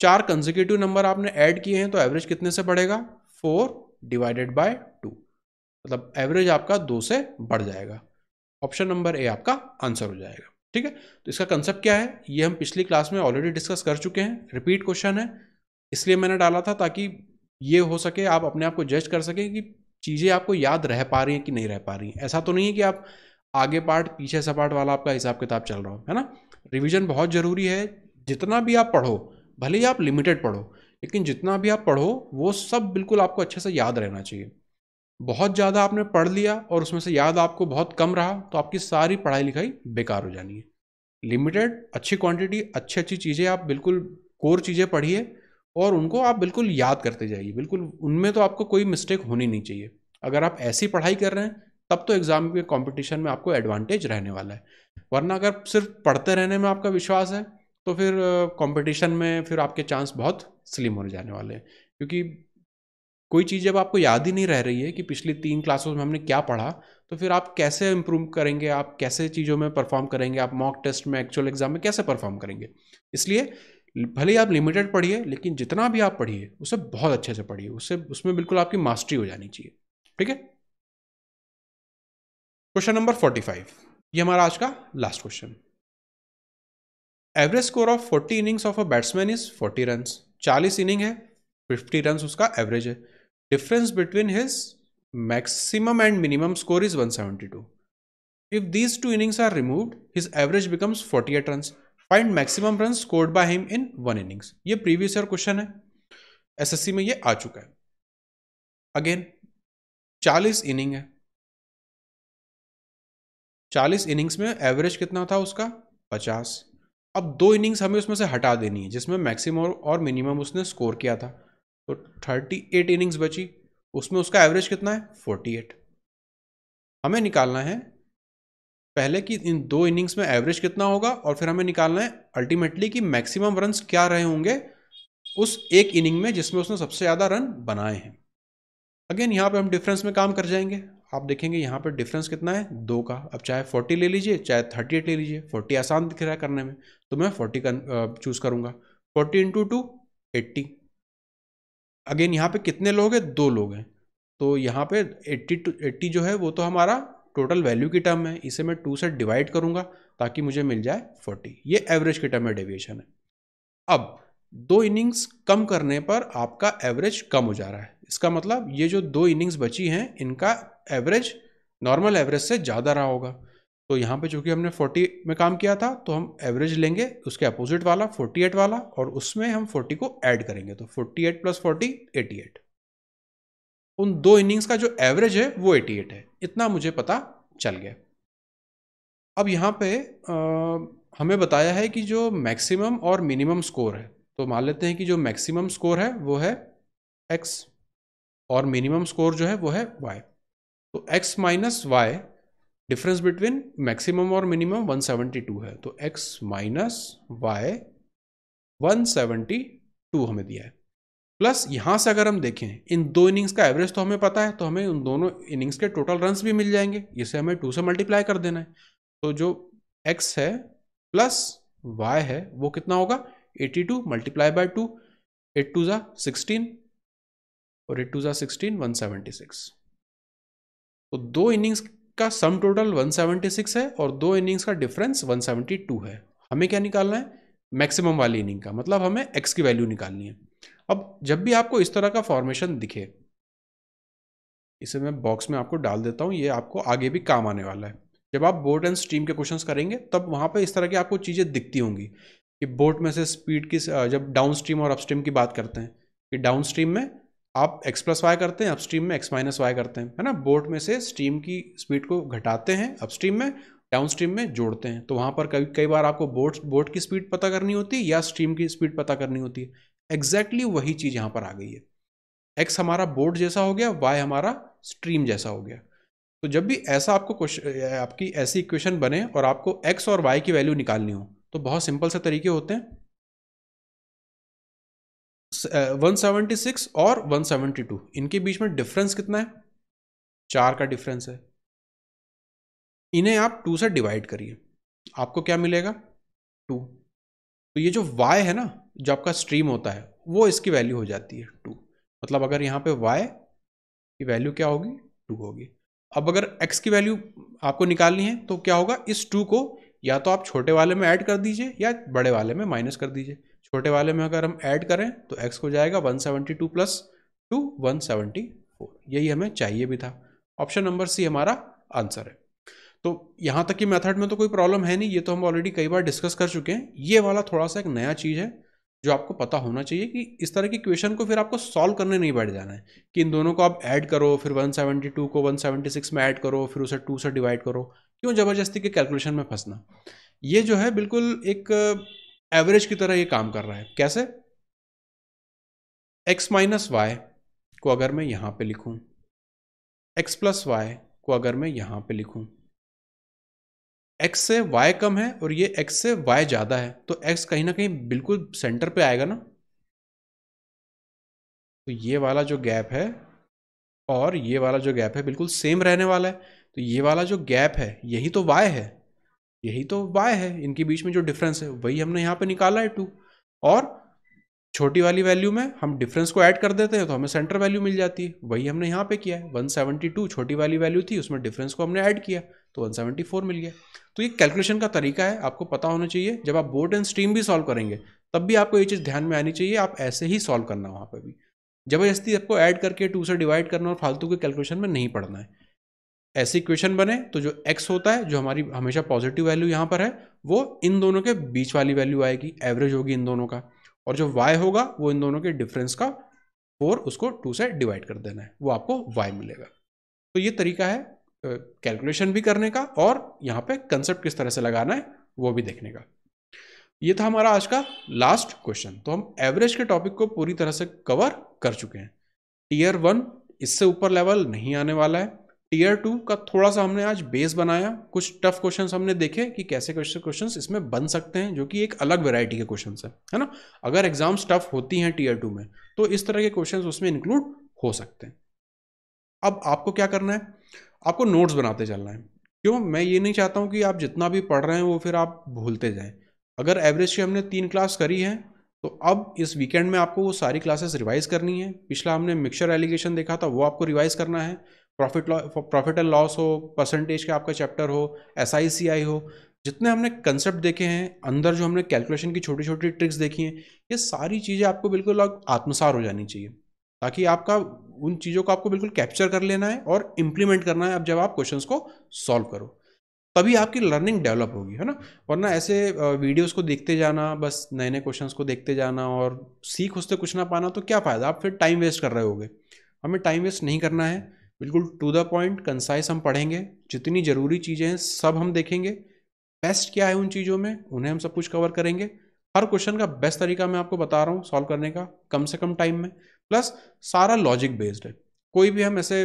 4 कंसेक्यूटिव नंबर आपने ऐड किए हैं तो एवरेज कितने से बढ़ेगा? 4 डिवाइडेड बाय 2, मतलब एवरेज आपका 2 से बढ़ जाएगा। ऑप्शन नंबर ए आपका आंसर हो जाएगा। ठीक है, तो इसका कंसेप्ट क्या है ये हम पिछली क्लास में ऑलरेडी डिस्कस कर चुके हैं, रिपीट क्वेश्चन है, इसलिए मैंने डाला था ताकि ये हो सके आप अपने आप को जज कर सकें कि चीज़ें आपको याद रह पा रही हैं कि नहीं रह पा रही हैं। ऐसा तो नहीं है कि आप आगे पार्ट पीछे सा पार्ट वाला आपका हिसाब किताब चल रहा हो, है ना। रिवीजन बहुत ज़रूरी है। जितना भी आप पढ़ो, भले ही आप लिमिटेड पढ़ो, लेकिन जितना भी आप पढ़ो वो सब बिल्कुल आपको अच्छे से याद रहना चाहिए। बहुत ज़्यादा आपने पढ़ लिया और उसमें से याद आपको बहुत कम रहा तो आपकी सारी पढ़ाई लिखाई बेकार हो जानी है। लिमिटेड, अच्छी क्वांटिटी, अच्छी अच्छी चीज़ें आप बिल्कुल कोर चीज़ें पढ़िए और उनको आप बिल्कुल याद करते जाइए। बिल्कुल उनमें तो आपको कोई मिस्टेक होनी नहीं चाहिए। अगर आप ऐसी पढ़ाई कर रहे हैं तब तो एग्जाम के कंपटीशन में आपको एडवांटेज रहने वाला है। वरना अगर सिर्फ पढ़ते रहने में आपका विश्वास है तो फिर कंपटीशन में फिर आपके चांस बहुत स्लिम होने जाने वाले हैं। क्योंकि कोई चीज़ जब आपको याद ही नहीं रह रही है कि पिछली 3 क्लासों में हमने क्या पढ़ा, तो फिर आप कैसे इम्प्रूव करेंगे, आप कैसे चीज़ों में परफॉर्म करेंगे, आप मॉक टेस्ट में, एक्चुअल एग्जाम में कैसे परफॉर्म करेंगे। इसलिए भले ही आप लिमिटेड पढ़िए, लेकिन जितना भी आप पढ़िए उसे बहुत अच्छे से पढ़िए, उसमें बिल्कुल आपकी मास्टरी हो जानी चाहिए। ठीक है, क्वेश्चन नंबर 45, ये हमारा आज का last question. Average score of 40 innings of a batsman is 40 run. 40 inning है, 50 रन उसका एवरेज है। Difference between his maximum and minimum score is 172. If these two innings are removed, his average becomes 48 runs. Find maximum runs scored by him in one innings. ये प्रीवियस ईयर क्वेश्चन है, एसएससी में ये आ चुका है। अगेन 40 इनिंग है, 40 इनिंग्स में एवरेज कितना था उसका? 50। अब 2 इनिंग्स हमें उसमें से हटा देनी है जिसमें मैक्सिमम और मिनिमम उसने स्कोर किया था, तो 38 इनिंग्स बची, उसमें उसका एवरेज कितना है? 48। हमें निकालना है पहले कि इन 2 इनिंग्स में एवरेज कितना होगा और फिर हमें निकालना है अल्टीमेटली कि मैक्सिमम रन्स क्या रहे होंगे उस एक इनिंग में जिसमें उसने सबसे ज़्यादा रन बनाए हैं। अगेन यहाँ पे हम डिफरेंस में काम कर जाएंगे। आप देखेंगे यहाँ पर डिफरेंस कितना है? 2 का। अब चाहे 40 ले लीजिए चाहे 38 ले लीजिए, 40 आसान दिख रहा है करने में तो मैं 40 का चूज़ करूँगा। 40 × 2 80। अगेन यहाँ पे कितने लोग हैं? 2 लोग हैं, तो यहाँ पे 80 जो है वो तो हमारा टोटल वैल्यू की टर्म है, इसे मैं 2 से डिवाइड करूंगा ताकि मुझे मिल जाए 40। ये एवरेज की टर्म में डेविएशन है। अब 2 इनिंग्स कम करने पर आपका एवरेज कम हो जा रहा है। इसका मतलब ये जो 2 इनिंग्स बची हैं इनका एवरेज नॉर्मल एवरेज से ज़्यादा रहा होगा। तो यहाँ पे चूंकि हमने 40 में काम किया था तो हम एवरेज लेंगे उसके अपोजिट वाला 48 वाला और उसमें हम 40 को ऐड करेंगे, तो 48 + 40 88। उन 2 इनिंग्स का जो एवरेज है वो 88 है, इतना मुझे पता चल गया। अब यहाँ पे हमें बताया है कि जो मैक्सिमम और मिनिमम स्कोर है, तो मान लेते हैं कि जो मैक्सिमम स्कोर है वो है x और मिनिमम स्कोर जो है वो है y। तो x - y, difference between maximum और मिनिमम 172 है, तो x - y 172 हमें दिया है। प्लस यहाँ से अगर हम देखें इन दो इनिंग्स का एवरेज तो हमें पता है, तो हमें उन दोनों इनिंग्स के टोटल रन्स भी मिल जाएंगे, इसे हमें 2 से मल्टीप्लाई कर देना है। तो जो x है प्लस y है वो कितना होगा, 82 मल्टीप्लाई बाय 2, 8 2 जा 16 और 8 2 जा 16, 176। तो दो इनिंग्स का सम टोटल 176 है और दो इनिंग्स का डिफरेंस 172 है। हमें क्या निकालना है, मैक्सिमम वाली इनिंग का, मतलब हमें x की वैल्यू निकालनी है। अब जब भी आपको इस तरह का फॉर्मेशन दिखे, इसे मैं बॉक्स में आपको डाल देता हूं, ये आपको आगे भी काम आने वाला है। जब आप बोट एंड स्ट्रीम के क्वेश्चंस करेंगे तब वहां पे इस तरह की आपको चीजें दिखती होंगी कि बोट में से स्पीड की, जब डाउन स्ट्रीम और अपस्ट्रीम की बात करते हैं कि डाउन स्ट्रीम में आप x प्लस वाई करते हैं, अपस्ट्रीम में x माइनस वाई करते हैं, है ना। बोट में से स्ट्रीम की स्पीड को घटाते हैं अपस्ट्रीम में, डाउन स्ट्रीम में जोड़ते हैं। तो वहां पर कई बार आपको बोट की स्पीड पता करनी होती है या स्ट्रीम की स्पीड पता करनी होती है। एग्जैक्टली वही चीज यहां पर आ गई है। x हमारा बोट जैसा हो गया, y हमारा स्ट्रीम जैसा हो गया। तो जब भी ऐसा आपको आपकी ऐसी इक्वेशन बने और आपको x और y की वैल्यू निकालनी हो तो बहुत सिंपल से तरीके होते हैं। 176 और 172 इनके बीच में डिफरेंस कितना है, 4 का डिफरेंस है। इन्हें आप 2 से डिवाइड करिए, आपको क्या मिलेगा, 2। तो ये जो y है ना, जो आपका स्ट्रीम होता है, वो इसकी वैल्यू हो जाती है 2। मतलब अगर यहाँ पे y की वैल्यू क्या होगी, 2 होगी। अब अगर x की वैल्यू आपको निकालनी है तो क्या होगा, इस 2 को या तो आप छोटे वाले में ऐड कर दीजिए या बड़े वाले में माइनस कर दीजिए। छोटे वाले में अगर हम ऐड करें तो x हो जाएगा 172 प्लस 2 174। यही हमें चाहिए भी था। ऑप्शन नंबर सी हमारा आंसर है। तो यहाँ तक की मेथड में तो कोई प्रॉब्लम है नहीं, ये तो हम ऑलरेडी कई बार डिस्कस कर चुके हैं। ये वाला थोड़ा सा एक नया चीज़ है जो आपको पता होना चाहिए कि इस तरह की क्वेश्चन को फिर आपको सॉल्व करने नहीं बैठ जाना है कि इन दोनों को आप ऐड करो, फिर 172 को 176 में ऐड करो, फिर उसे 2 से डिवाइड करो। क्यों जबरदस्ती के कैलकुलेशन में फंसना। ये जो है बिल्कुल एक एवरेज की तरह ये काम कर रहा है। कैसे, x माइनस वाई को अगर मैं यहां पे लिखूं, x प्लस वाई को अगर मैं यहां पे लिखूं, x से y कम है और ये x से y ज्यादा है, तो x कहीं ना कहीं बिल्कुल सेंटर पे आएगा ना। तो ये वाला जो गैप है और ये वाला जो गैप है बिल्कुल सेम रहने वाला है। तो ये वाला जो गैप है यही तो y है, यही तो y है। इनके बीच में जो डिफरेंस है वही हमने यहाँ पे निकाला है 2। और छोटी वाली वैल्यू में हम डिफरेंस को ऐड कर देते हैं तो हमें सेंटर वैल्यू मिल जाती है। वही हमने यहाँ पे किया है। 172 छोटी वाली वैल्यू थी, उसमें डिफरेंस को हमने ऐड किया तो 174 मिल गया। तो ये कैलकुलेशन का तरीका है, आपको पता होना चाहिए। जब आप बोट एंड स्ट्रीम भी सॉल्व करेंगे तब भी आपको ये चीज़ ध्यान में आनी चाहिए, आप ऐसे ही सॉल्व करना। वहाँ पर भी जबरदस्ती आपको ऐड करके 2 से डिवाइड करना और फालतू के कैलकुलेशन में नहीं पड़ना है। ऐसी इक्वेशन बने तो जो x होता है, जो हमारी हमेशा पॉजिटिव वैल्यू यहाँ पर है, वो इन दोनों के बीच वाली वैल्यू आएगी, एवरेज होगी इन दोनों का। और जो y होगा वो इन दोनों के डिफरेंस का 4, उसको 2 से डिवाइड कर देना है, वो आपको y मिलेगा। तो ये तरीका है कैलकुलेशन भी करने का और यहाँ पे कंसेप्ट किस तरह से लगाना है वो भी देखने का। ये था हमारा आज का लास्ट क्वेश्चन। तो हम एवरेज के टॉपिक को पूरी तरह से कवर कर चुके हैं। टीयर 1 इससे ऊपर लेवल नहीं आने वाला है। टीयर 2 का थोड़ा सा हमने आज बेस बनाया, कुछ टफ क्वेश्चंस हमने देखे कि कैसे क्वेश्चंस इसमें बन सकते हैं, जो कि एक अलग वैरायटी के क्वेश्चंस है ना। अगर एग्जाम्स टफ होती हैं टीयर 2 में तो इस तरह के क्वेश्चंस उसमें इंक्लूड हो सकते हैं। अब आपको क्या करना है, आपको नोट्स बनाते चलना है। क्यों, मैं ये नहीं चाहता हूँ कि आप जितना भी पढ़ रहे हैं वो फिर आप भूलते जाएं। अगर एवरेज की हमने 3 क्लास करी है तो अब इस वीकेंड में आपको वो सारी क्लासेस रिवाइज करनी है। पिछला हमने मिक्सचर एलिगेशन देखा था, वो आपको रिवाइज करना है। प्रॉफिट एंड लॉस हो, परसेंटेज का आपका चैप्टर हो, SICI हो, जितने हमने कंसेप्ट देखे हैं, अंदर जो हमने कैलकुलेशन की छोटी छोटी ट्रिक्स देखी हैं, ये सारी चीज़ें आपको बिल्कुल आत्मसात हो जानी चाहिए, ताकि आपका उन चीज़ों को आपको बिल्कुल कैप्चर कर लेना है और इम्प्लीमेंट करना है। अब जब आप क्वेश्चंस को सॉल्व करो तभी आपकी लर्निंग डेवलप होगी, है ना। वरना ऐसे वीडियोस को देखते जाना, बस नए नए क्वेश्चंस को देखते जाना और सीख उससे कुछ ना पाना, तो क्या फ़ायदा, आप फिर टाइम वेस्ट कर रहे होगे। हमें टाइम वेस्ट नहीं करना है, बिल्कुल टू द पॉइंट कंसाइज हम पढ़ेंगे। जितनी ज़रूरी चीज़ें हैं सब हम देखेंगे, बेस्ट क्या है उन चीज़ों में, उन्हें हम सब कुछ कवर करेंगे। हर क्वेश्चन का बेस्ट तरीका मैं आपको बता रहा हूँ सॉल्व करने का, कम से कम टाइम में। प्लस सारा लॉजिक बेस्ड है, कोई भी हम ऐसे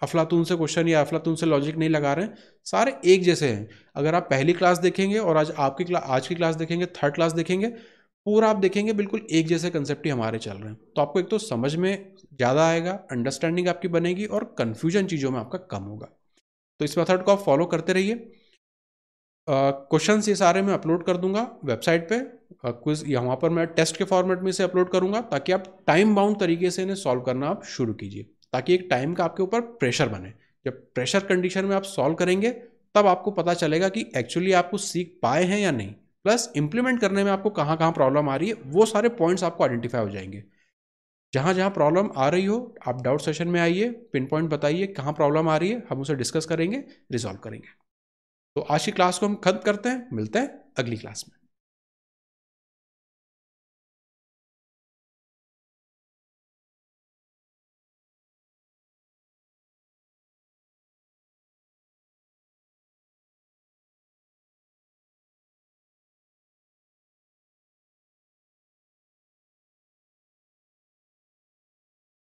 अफलातून से क्वेश्चन या अफलातून से लॉजिक नहीं लगा रहे हैं, सारे एक जैसे हैं। अगर आप पहली क्लास देखेंगे और आज की क्लास देखेंगे, थर्ड क्लास देखेंगे, पूरा आप देखेंगे बिल्कुल एक जैसे कंसेप्ट ही हमारे चल रहे हैं। तो आपको एक तो समझ में ज़्यादा आएगा, अंडरस्टैंडिंग आपकी बनेगी और कन्फ्यूजन चीज़ों में आपका कम होगा। तो इस मेथड को आप फॉलो करते रहिए। क्वेश्चंस ये सारे मैं अपलोड कर दूंगा वेबसाइट पे। क्विज यहाँ पर मैं टेस्ट के फॉर्मेट में से अपलोड करूंगा, ताकि आप टाइम बाउंड तरीके से इन्हें सॉल्व करना आप शुरू कीजिए, ताकि एक टाइम का आपके ऊपर प्रेशर बने। जब प्रेशर कंडीशन में आप सॉल्व करेंगे तब आपको पता चलेगा कि एक्चुअली आप कुछ सीख पाए हैं या नहीं, प्लस इंप्लीमेंट करने में आपको कहाँ कहाँ प्रॉब्लम आ रही है, वो सारे पॉइंट्स आपको आइडेंटिफाई हो जाएंगे। जहाँ जहाँ प्रॉब्लम आ रही हो आप डाउट सेशन में आइए, पिन पॉइंट बताइए कहाँ प्रॉब्लम आ रही है, हम उसे डिस्कस करेंगे, रिजॉल्व करेंगे। तो आज की क्लास को हम खत्म करते हैं, मिलते हैं अगली क्लास में।